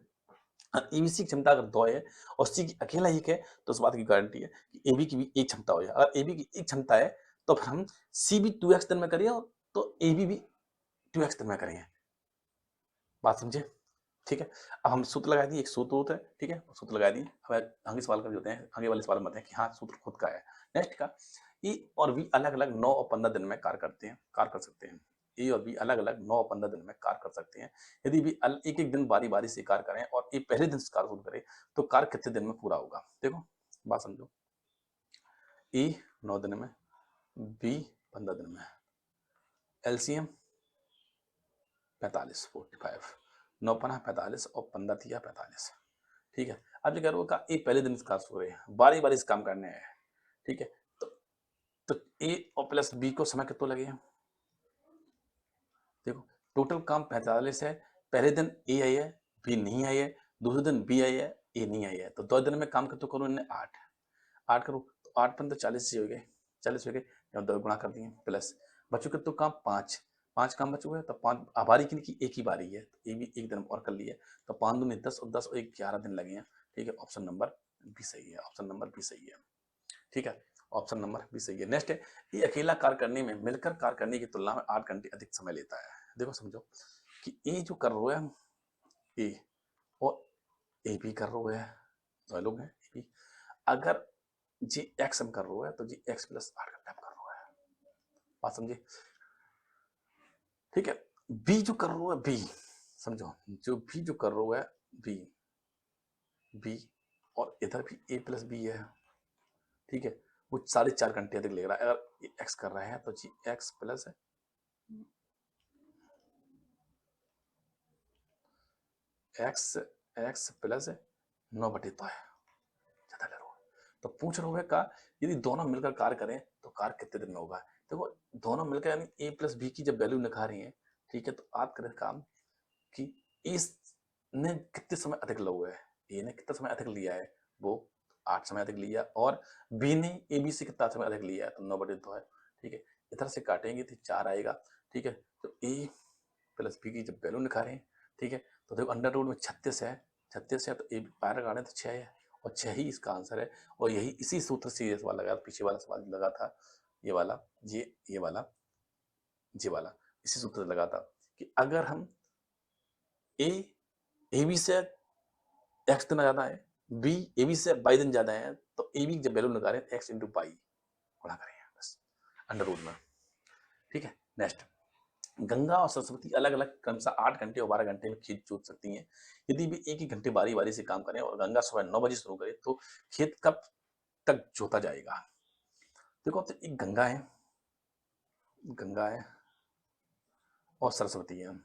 एबीसी की क्षमता अगर 2 है और सी की अकेला 1 है, तो उस बात की गारंटी है कि एबी की भी एक क्षमता हो जाए, अगर एबी की एक क्षमता है तो फिर हम सी भी 2x दिन में करिए, तो एबी भी 2x दिन में करेंगे, बात समझे, ठीक है। अब हम सूत्र लगा दिए, एक सूत्र होता है, ठीक है, सूत्र लगा दिए, अब आगे सवाल कर होते हैं, आगे वाले सवाल में आते हैं कि हाँ सूत्र खुद का है। नेक्स्ट का, ए और बी अलग अलग 9 और 15 दिन में कार्य करते हैं, कार्य कर सकते हैं, ए और बी अलग अलग 9 और 15 दिन में कार्य कर सकते हैं, यदि भी एक एक दिन बारी बारी से कार्य करें और ए पहले दिन से कार्य शुरू करे तो कार्य कितने दिन में पूरा होगा, देखो बात समझो, ए 9 दिन में, बी 15 दिन में, एलसीएम 45 45, 9 पना 45 और 15 थिया 45, ठीक है। अब जो कह रहा का ए पहले दिन काम शुरू है, बारी बारी से काम करने हैं, ठीक है, तो ए और प्लस बी को समय कितना लगेगा, देखो टोटल काम 45 है, पहले दिन ए आई है, बी नहीं आई है, दूसरे दिन बी आई है, ए नहीं आई है, तो 2 दिन में काम कितना करो इन्हें 8, 8 करो तो 8 पंद्रह 40 हो गए, 40 हो गए, जब 2 गुणा कर दिए प्लस बच्चों के तो काम 5 काम बचे हुए, तो 5 बारी की एक ही बारी है, तो ये भी एक दिन और कर लिए, तो 5 दूनी 10 और 10 और 11 दिन लगे हैं। ठीक है, ऑप्शन नंबर बी सही है, ऑप्शन नंबर बी सही है। ठीक है, ऑप्शन नंबर बी सही है। नेक्स्ट है, ये अकेला कार्य करने में मिलकर कार्य करने की तुलना में 8 घंटे अधिक समय लेता है। देखो समझो कि ये जो कर रहा है ए और ए भी कर रहा है, दो लोग हैं ए भी, अगर जी एक्स हम कर रहा है तो जी एक्स प्लस 8 घंटा कर रहा है, बात समझे। ठीक है, बी जो कर रहा है बी, समझो जो बी जो कर रहा है बी, बी और इधर भी ए प्लस बी है। ठीक है, वो 4.5 घंटे अधिक ले रहा है। अगर एक्स कर रहा है तो जी एक्स प्लस है एक्स, एक्स प्लस 9/2 है, ज्यादा ले रहा है। तो पूछ रहा है का यदि दोनों मिलकर कार्य करें तो कार्य कितने दिन में होगा। देखो दोनों मिलकर यानी ए प्लस बी की जब वैल्यू निकाल रही है, ठीक है, तो आप करें काम कि इसने कितने समय अधिक लिया हुआ है, ए ने कितना समय अधिक लिया है, वो 8 समय अधिक लिया, और बी ने ए बी से कितना समय अधिक लिया है, तो 9/2 है। ठीक है, इधर से काटेंगे तो 4 आएगा। ठीक है, तो ए प्लस बी की जब वैल्यू निकालें, ठीक है, तो देखो अंडर रूट में 36 है, 36 है तो ए बाहर काटें तो 6 है, और 6 ही इसका आंसर है। और यही इसी सूत्र से ये सवाल लगा, पीछे वाला सवाल लगा था, ये वाला, ये वाला, ये वाला इसी सूत्र से लगा था कि अगर हम ए बी से एक्स दिन ज्यादा है, बी ए बी से बाई दिन ज्यादा है, तो ए बी जब वैल्यू निकालें एक्स इंटू बाई गुणा करेंगे बस अंडर रूट में। ठीक है, नेक्स्ट, गंगा और सरस्वती अलग अलग क्रमशः 8 घंटे और 12 घंटे में खेत जोत सकती हैं। यदि वे एक ही घंटे बारी बारी से काम करें और गंगा सुबह 9 बजे शुरू करे तो खेत कब तक जोता जाएगा। देखो तो एक गंगा है और सरस्वती है।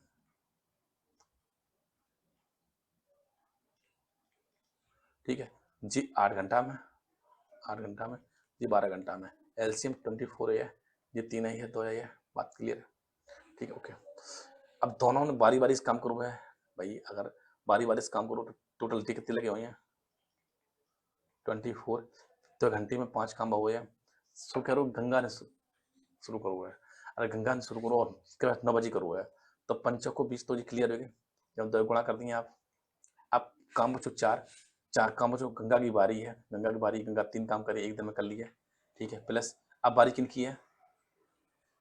ठीक है जी, 8 घंटा में, 8 घंटा में जी, 12 घंटा में, एलसीएम 24 है, ये 3 ही है, 2 है, बात क्लियर है। ठीक है, ओके। अब दोनों ने बारी बारी से काम करो है भाई, अगर बारी बारी से काम करो तो टोटल कितने लगे हुए हैं 24, तो घंटे में 5 काम हुए हैं। शुरू करो गंगा ने शुरू करो है, अरे गंगा ने शुरू करो और उसके बाद 9 बजे करो है, तो 5 को 20 तो जी क्लियर हो गए, जब 2 गुणा कर दिए आप। अब काम बचो 4 काम बचो, गंगा की बारी है, गंगा की बारी, गंगा 3 काम करे एक दिन में कर लिए। ठीक है, प्लस अब बारी किन की है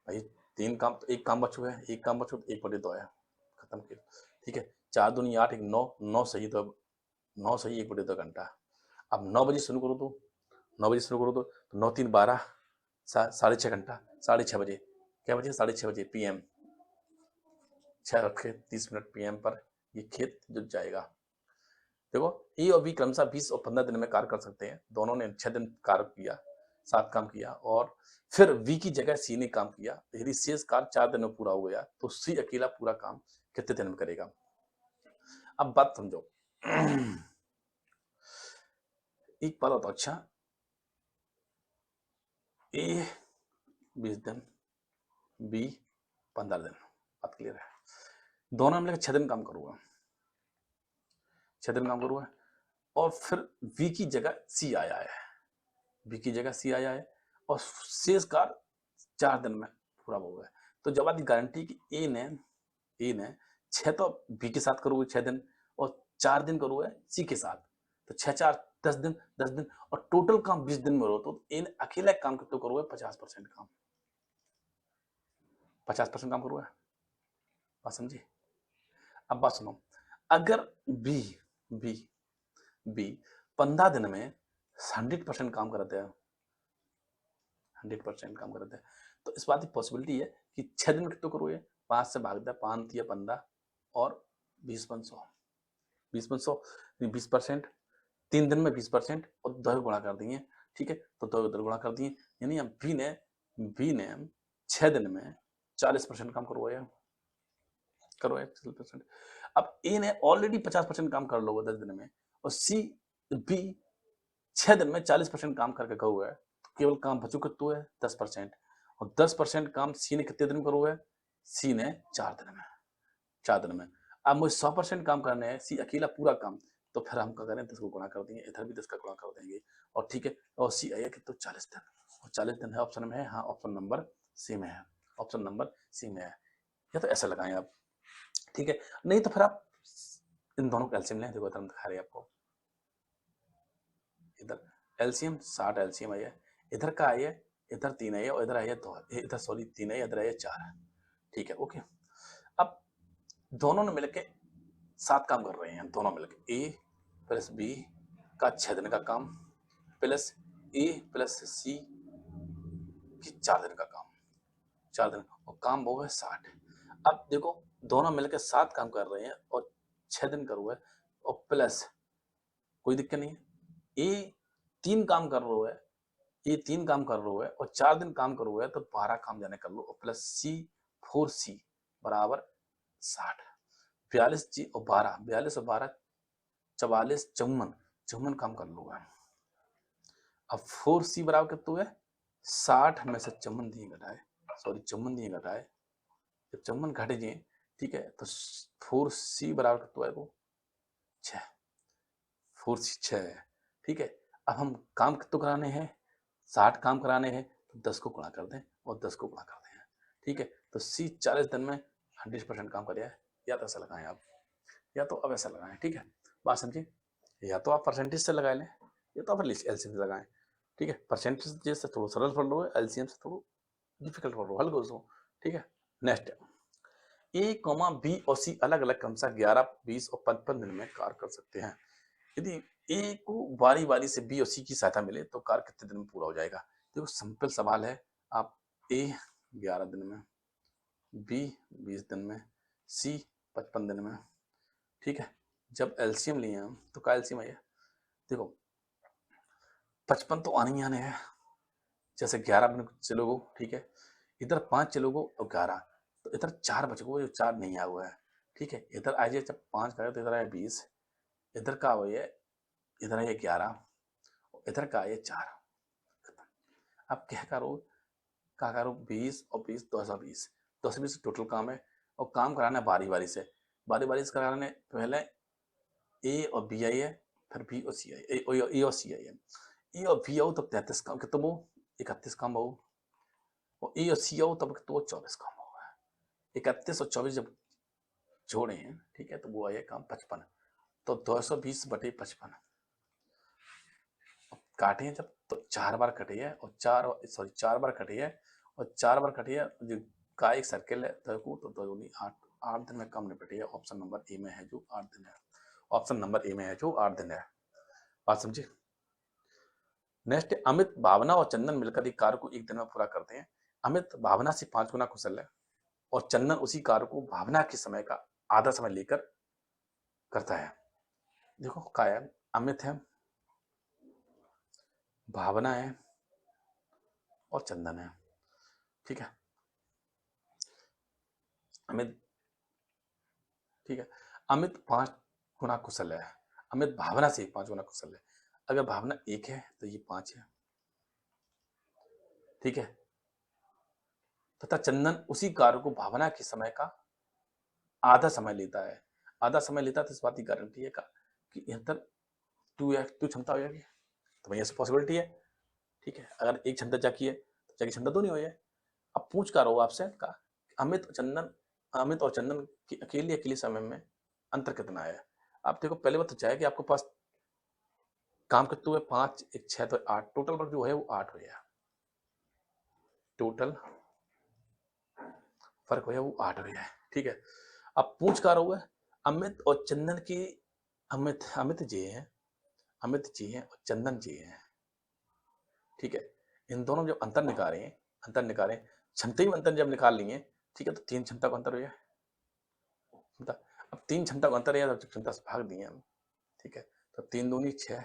भाई, 3 काम, तो एक काम बचो है, एक काम बचो तो 1/2 है, खत्म किया। ठीक है, 4 दूनी 8, 1 9, 9 सही, तो 9 सही 1/2 घंटा। अब 9 बजे शुरू करो तो 9 बजे शुरू करो तो 9 3 12, 6.5 घंटा, 6:30 बजे, क्या बजे 6:30 बजे पीएम, 6 रखे 30 मिनट पीएम पर ये खेत जुट जाएगा। देखो ए और बी क्रमशः 20 और 15 दिन में कार्य कर सकते हैं, दोनों ने 6 दिन कार्य किया, 7 काम किया, और फिर वी की जगह सी ने काम किया। यदि शेष कार्य 4 दिन में पूरा हो गया तो सी अकेला पूरा काम कितने दिन में करेगा। अब बात समझो एक बात होता, अच्छा ए 20 दिन, बी 15 दिन, बात क्लियर है। दोनों मिलकर 6 दिन काम करूंगा, 6 दिन काम करूंगा, और फिर वी की जगह सी आया है, बी की जगह सी आया है, और शेष कार्य 4 दिन में पूरा हो गया। तो जब आपकी गारंटी कि ए ने 6 तो बी के साथ करोगे 6 दिन, और 4 दिन करोगे सी के साथ, तो 6 4 10 दिन, 10 दिन, और टोटल काम 20 दिन में हो, तो ए ने अकेला काम कितना करोगे 50% काम, 50% काम करोगे, बात समझी। अब बात सुनो, अगर बी बी बी 15 दिन में 100% काम करते हैं, 100% काम करते हैं, तो इस बात की पॉसिबिलिटी है कि 6 दिन में कितना करोगे, 5 से भाग दे, 5 या 15 और 20/100, 20/100, 20%, 3 दिन में 20% और 2 गुणा कर दिए। ठीक है, तो 2 गुणा कर दिए, यानी हम बी ने 6 दिन में 40% काम करवाया, करो 40%। अब ए ने ऑलरेडी 50% काम कर लो 10 दिन में, और बी 6 दिन में 40% काम करके कहो है, तो केवल काम बचो कितना है 10%, और 10% काम सी ने कितने दिन में करो है, सी ने 4 दिन में, 4 दिन में। अब मुझे 100% काम करने हैं, सी अकेला पूरा काम, तो फिर हम क्या करें, 10 को गुणा कर देंगे, इधर भी 10 का गुणा कर देंगे, और ठीक है, और सी आया कि तो 40 दिन, और 40 दिन है ऑप्शन में है, हाँ ऑप्शन नंबर सी में है, ऑप्शन नंबर सी में है। या तो ऐसा लगाएं आप, ठीक है, नहीं तो फिर आप इन दोनों का एलसीएम लें। देखो इधर हम दिखा रहे हैं आपको, इधर एलसीएम 60 एलसीएम आई है, इधर का आई है, इधर 3 आई है, और इधर आई है 2, इधर सॉरी 3 आई, इधर आई है 4, ठीक है ओके। अब दोनों ने मिलके 7 काम कर रहे हैं, दोनों मिलके ए प्लस बी का 6 दिन का काम प्लस ए प्लस सी की 4 दिन का काम, 4 दिन, और काम वो है 60। अब देखो दोनों मिलकर 7 काम कर रहे हैं और 6 दिन कर हुआ है, और प्लस कोई दिक्कत नहीं है, ए 3 काम कर रहा है, ये 3 काम कर रहा है और 4 दिन काम कर रहा है, तो 12 काम जाने कर लो, और प्लस सी 4C बराबर 60, 42 जी और 12, 42 और 12 44, 54 काम कर लो है। अब 4C बराबर कितना है, 60 में से 54 दिए घटाए, सॉरी 54 दिए घटाए, जब 54 घट जाए, ठीक है, तो 4C बराबर कितना है वो 6, 4C 6 है, ठीक है। अब हम काम कितना कराने हैं, 60 काम कराने हैं, तो 10 को गुणा कर दें और 10 को गुणा कर दें, ठीक है, तो सी 40 दिन में 100% काम करिए। या तो ऐसा लगाएं आप, या तो अब ऐसा लगाएं, ठीक है, बात समझिए, या तो आप परसेंटेज से लगा लें, या तो आप एलसीएम से लगाएं, ठीक है। परसेंटेज से थोड़ा सरल पढ़ लो है, एलसीएम से थोड़ा डिफिकल्ट पढ़ लो, हल कर दो, ठीक है। नेक्स्ट, ए कॉमा बी और सी अलग अलग क्रमशः 11, 20 और 55 दिन में कार्य कर सकते हैं। यदि ए को बारी बारी से बी और सी की सहायता मिले तो कार्य कितने दिन में पूरा हो जाएगा। देखो सिंपल सवाल है, आप ए 11 दिन में, बी 20 दिन में, सी 55 दिन में, ठीक है। जब एलसीएम लिए हम तो क्या एलसीएम आया, देखो 55 तो आने ही आने हैं, जैसे 11 में चलोगो, ठीक है, इधर 5 चलोगो और 11, तो इधर 4 बच गो, जो 4 नहीं आया हुआ है, ठीक है। इधर आ जाए, जब 5 करें तो इधर आया 20, इधर का हुआ है, इधर आया 11, इधर का आया 4। अब क्या करो 20 और 20 220, 220 टोटल काम है, और काम कराना है बारी बारी से, बारी बारी से कराने पहले ए और बी आई है, फिर बी और सी आई, ए और सी आई है, ए और बी आओ तब 33 काम कितना वो 31 काम हो, और ए और सी आओ तब तो 24 काम होगा। 31 और 24 जब जोड़े हैं, ठीक है, तो वो आया काम 55, तो 220/55 काटे हैं जब, तो 4 बार कटी है, और 4 बार कटी है, और 4 बार कटी है, जो का एक सर्किल है तो 8 दिन में कम निपटी है। ऑप्शन नंबर ए में है जो 8 दिन है, ऑप्शन नंबर ए में है जो 8 दिन है, बात समझिए। नेक्स्ट, अमित, भावना और चंदन मिलकर एक कार्य को एक दिन में पूरा करते हैं। अमित भावना से 5 गुना कुशल है, और चंदन उसी कार्य को भावना के समय का आधा समय लेकर करता है। देखो क्या है, अमित है, भावना है, और चंदन है, ठीक है। अमित, ठीक है, अमित 5 गुना कुशल है, अमित भावना से 5 गुना कुशल है। अगर भावना 1 है तो ये 5 है, ठीक है, तथा चंदन उसी कार्य को भावना के समय का आधा समय लेता है। आधा समय लेता है तो इस बात की गारंटी है कि इधर 2 क्षमता हो जाएगी, तो भैया से पॉसिबिलिटी है, ठीक है। अगर एक क्षमता जाकी है तो जाकी क्षमता 2 नहीं हो जाए। अब पूछ कर रहा हूँ आपसे का अमित और चंदन की अकेले समय में अंतर कितना है। आप देखो पहले बात तो चाहे कि आपके पास काम कितने हुए, 5 1 6 तो 8, टोटल वर्क जो है वो 8 हो गया, टोटल फर्क हो गया वो 8 हो गया, ठीक है। अब पूछ कर रहा है अमित और चंदन की, अमित जी है, अमित जी है और चंदन जी है, ठीक है। इन दोनों जब अंतर निकालें क्षमता ही अंतर जब निकाल लिए, ठीक है, तो 3 क्षमता का अंतर हो गया, अब 3 क्षमता का अंतर है तो क्षमता से भाग दिए हम, ठीक है, तो 3 दूनी 6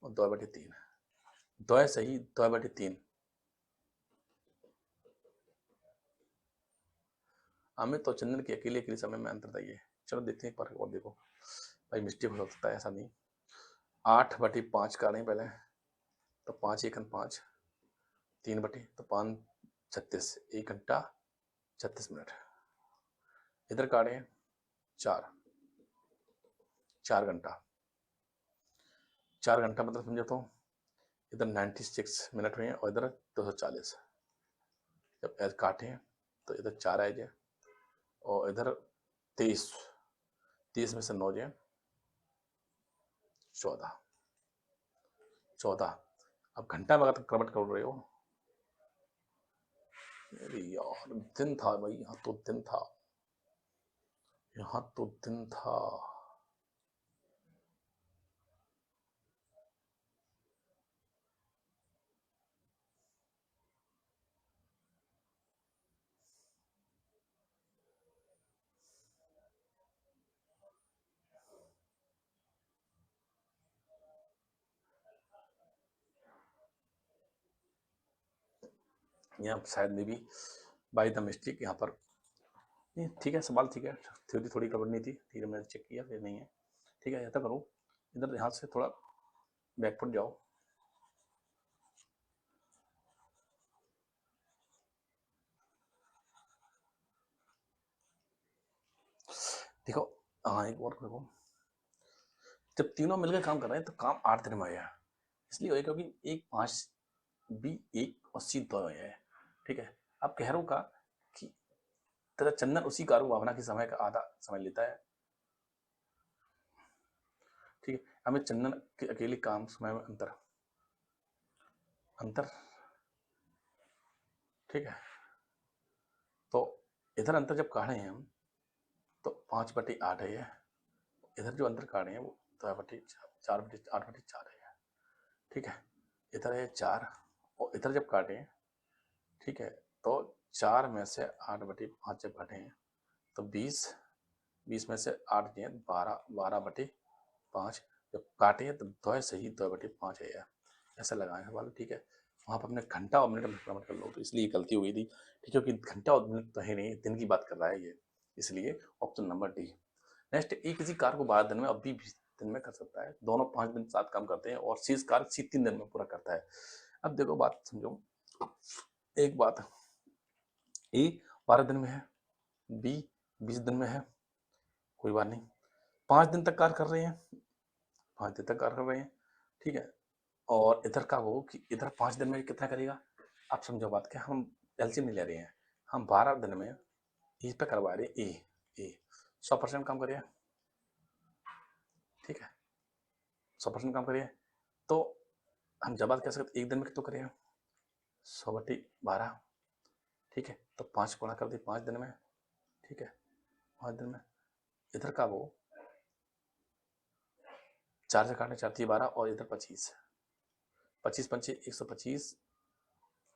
और 2/3, 2 सही 2/3। अमित और चंदन के अकेले समय में अंतर बताइए। चलो देखते हैं पर, और देखो भाई मिस्टेक हो सकता है, ऐसा नहीं। 8/5 का नहीं पहले, तो 5 1 5, 3 तो 5 36, 1 घंटा 36 मिनट। इधर काटे 4 घंटा, 4 घंटा मतलब समझो तो इधर 96 मिनट हुए हैं और इधर 240। जब एज काटे तो इधर 4 एज है और इधर 23, 30 में से 9 जाए 14, 14। अब घंटा में अगर कन्वर्ट कर रहे हो, अरे यार दिन था भाई, यहाँ तो दिन था, यहाँ तो दिन था। यहाँ शायद मे भी बाई द मिस्टेक यहाँ पर, नहीं ठीक है, सवाल ठीक है, थ्योरी थोड़ी गड़बड़ नहीं थी, धीरे मैंने चेक किया फिर नहीं है, ठीक है। ऐसा करो, इधर यहाँ से थोड़ा बैकफुट जाओ, देखो। हाँ एक और देखो, जब तीनों मिलकर काम कर रहे हैं तो काम 8 दिन में आया, इसलिए होगा क्योंकि एक 5 बी 1 और सी 2 है, ठीक है। अब कह रहा हूँ का कि तेरा चंदन उसी कारू भावना के समय का आधा समय लेता है, ठीक है। हमें चंदन के अकेले काम समय में अंतर, ठीक है। तो इधर अंतर जब काढ़े हैं हम तो 5/8 है, इधर जो अंतर काढ़े हैं वो 4/8 है, ठीक है। इधर है 4 और इधर जब काटे हैं, ठीक है, तो 4 में से 8/5 जब काटे हैं तो 20, 20 में से 8 दिए 12, 12/5 जब काटे हैं तो 2 सही 2/5 है यार, ऐसा लगाए सवाल, ठीक है। वहाँ पर हमने घंटा और मिनट में कन्वर्ट कर लो, तो इसलिए गलती हो गई थी, ठीक है, क्योंकि घंटा और मिनट तो है नहीं, दिन की बात कर रहा है ये, इसलिए ऑप्शन नंबर डी। नेक्स्ट, एक किसी कार को 12 दिन में अभी 20 दिन में कर सकता है, दोनों 5 दिन साथ काम करते हैं और सी कार सी 3 दिन में पूरा करता है। अब देखो बात समझो, एक बात, ए 12 दिन में है, बी 20 दिन में है, कोई बात नहीं, 5 दिन तक कार्य कर रहे हैं, 5 दिन तक कार्य कर रहे हैं, ठीक है। और इधर का वो कि इधर 5 दिन में कितना करेगा, आप समझो बात, क्या हम एलसीएम नहीं ले रहे हैं, हम 12 दिन में इस पे करवा रहे हैं, ए 100% काम करिए, ठीक है, 100% काम करिए, तो हम जब बात कह सकते एक दिन में कितना करिए, 100/12, ठीक है। तो 5 गुणा कर दी 5 दिन में, ठीक है, 5 दिन में। इधर का वो 4 से काटने 4 12 और इधर 25, 25 पंचे 125,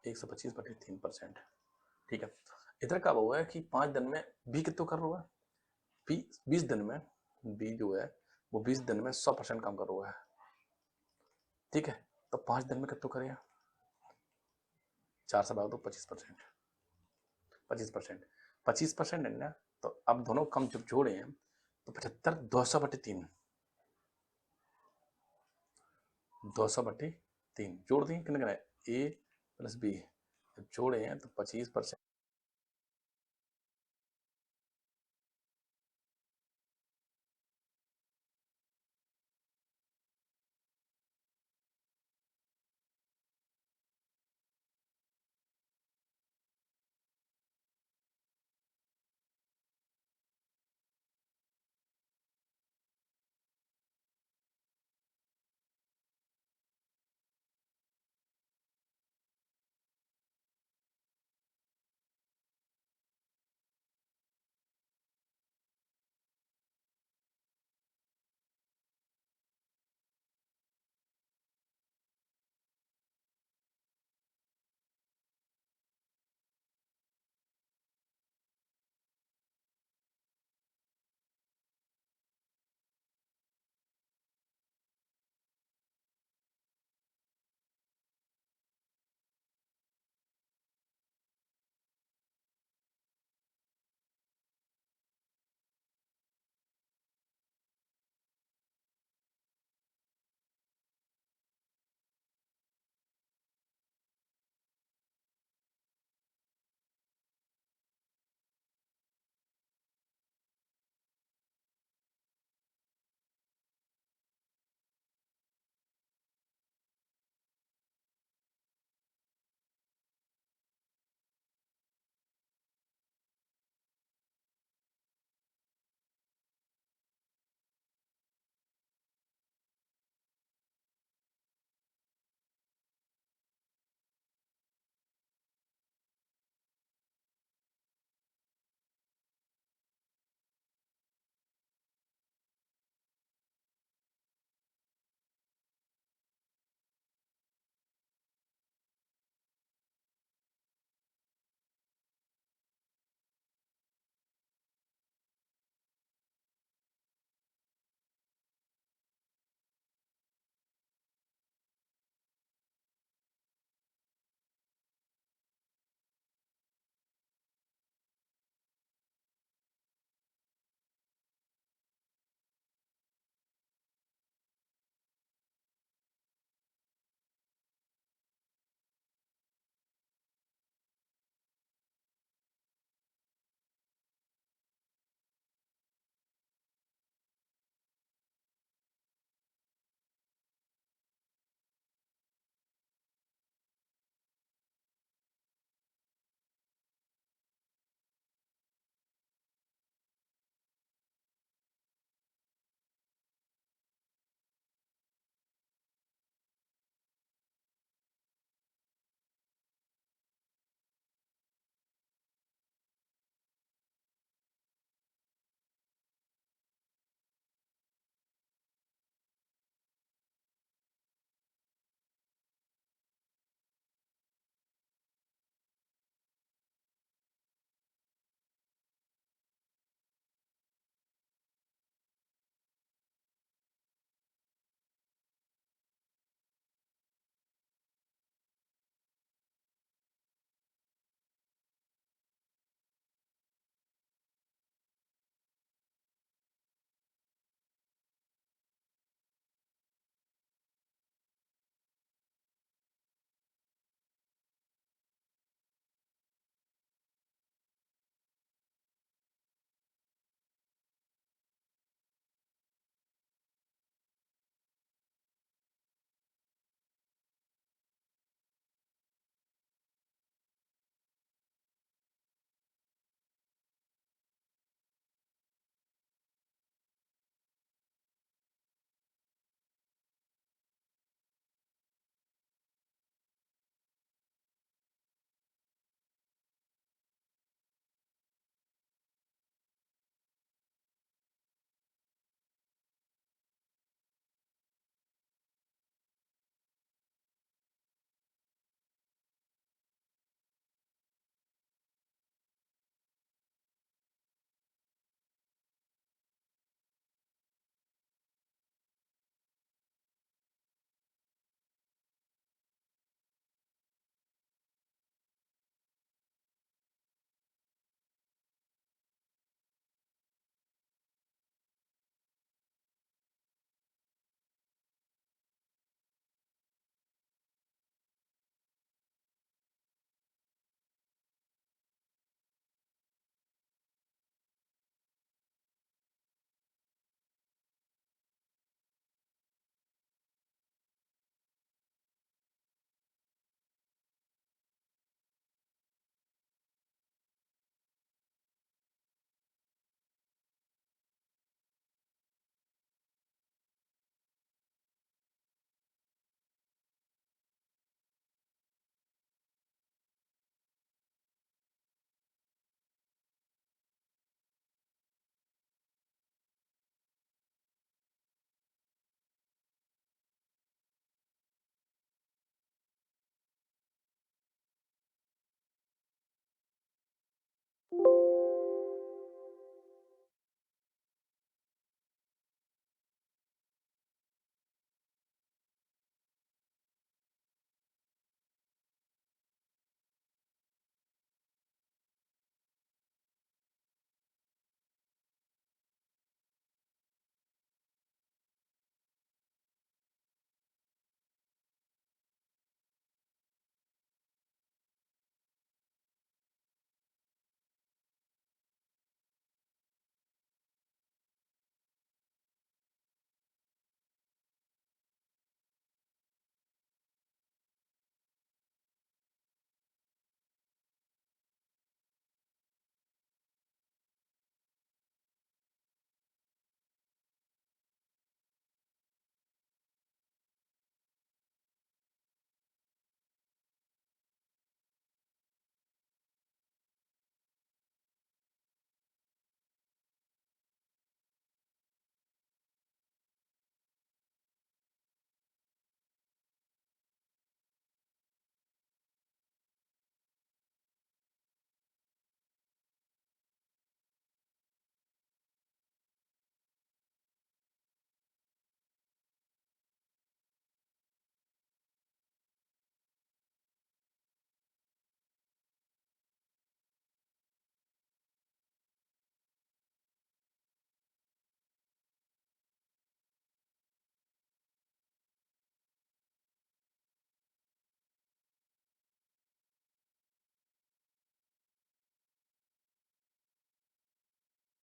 125/3%, ठीक है। इधर का वो है कि 5 दिन में बी कितना कर रहा है, बी 20 दिन में, बी जो है वो 20 दिन में 100% काम कर रहा है, ठीक है। तो 5 दिन में कितना करेगा, 4 से भाग दो 25%, 25%, 25% है ना। तो अब दोनों कम जब जोड़े हैं तो 75 200/3, 200/3 जोड़ दिए, कितने ए प्लस बी जब जोड़े हैं तो 25%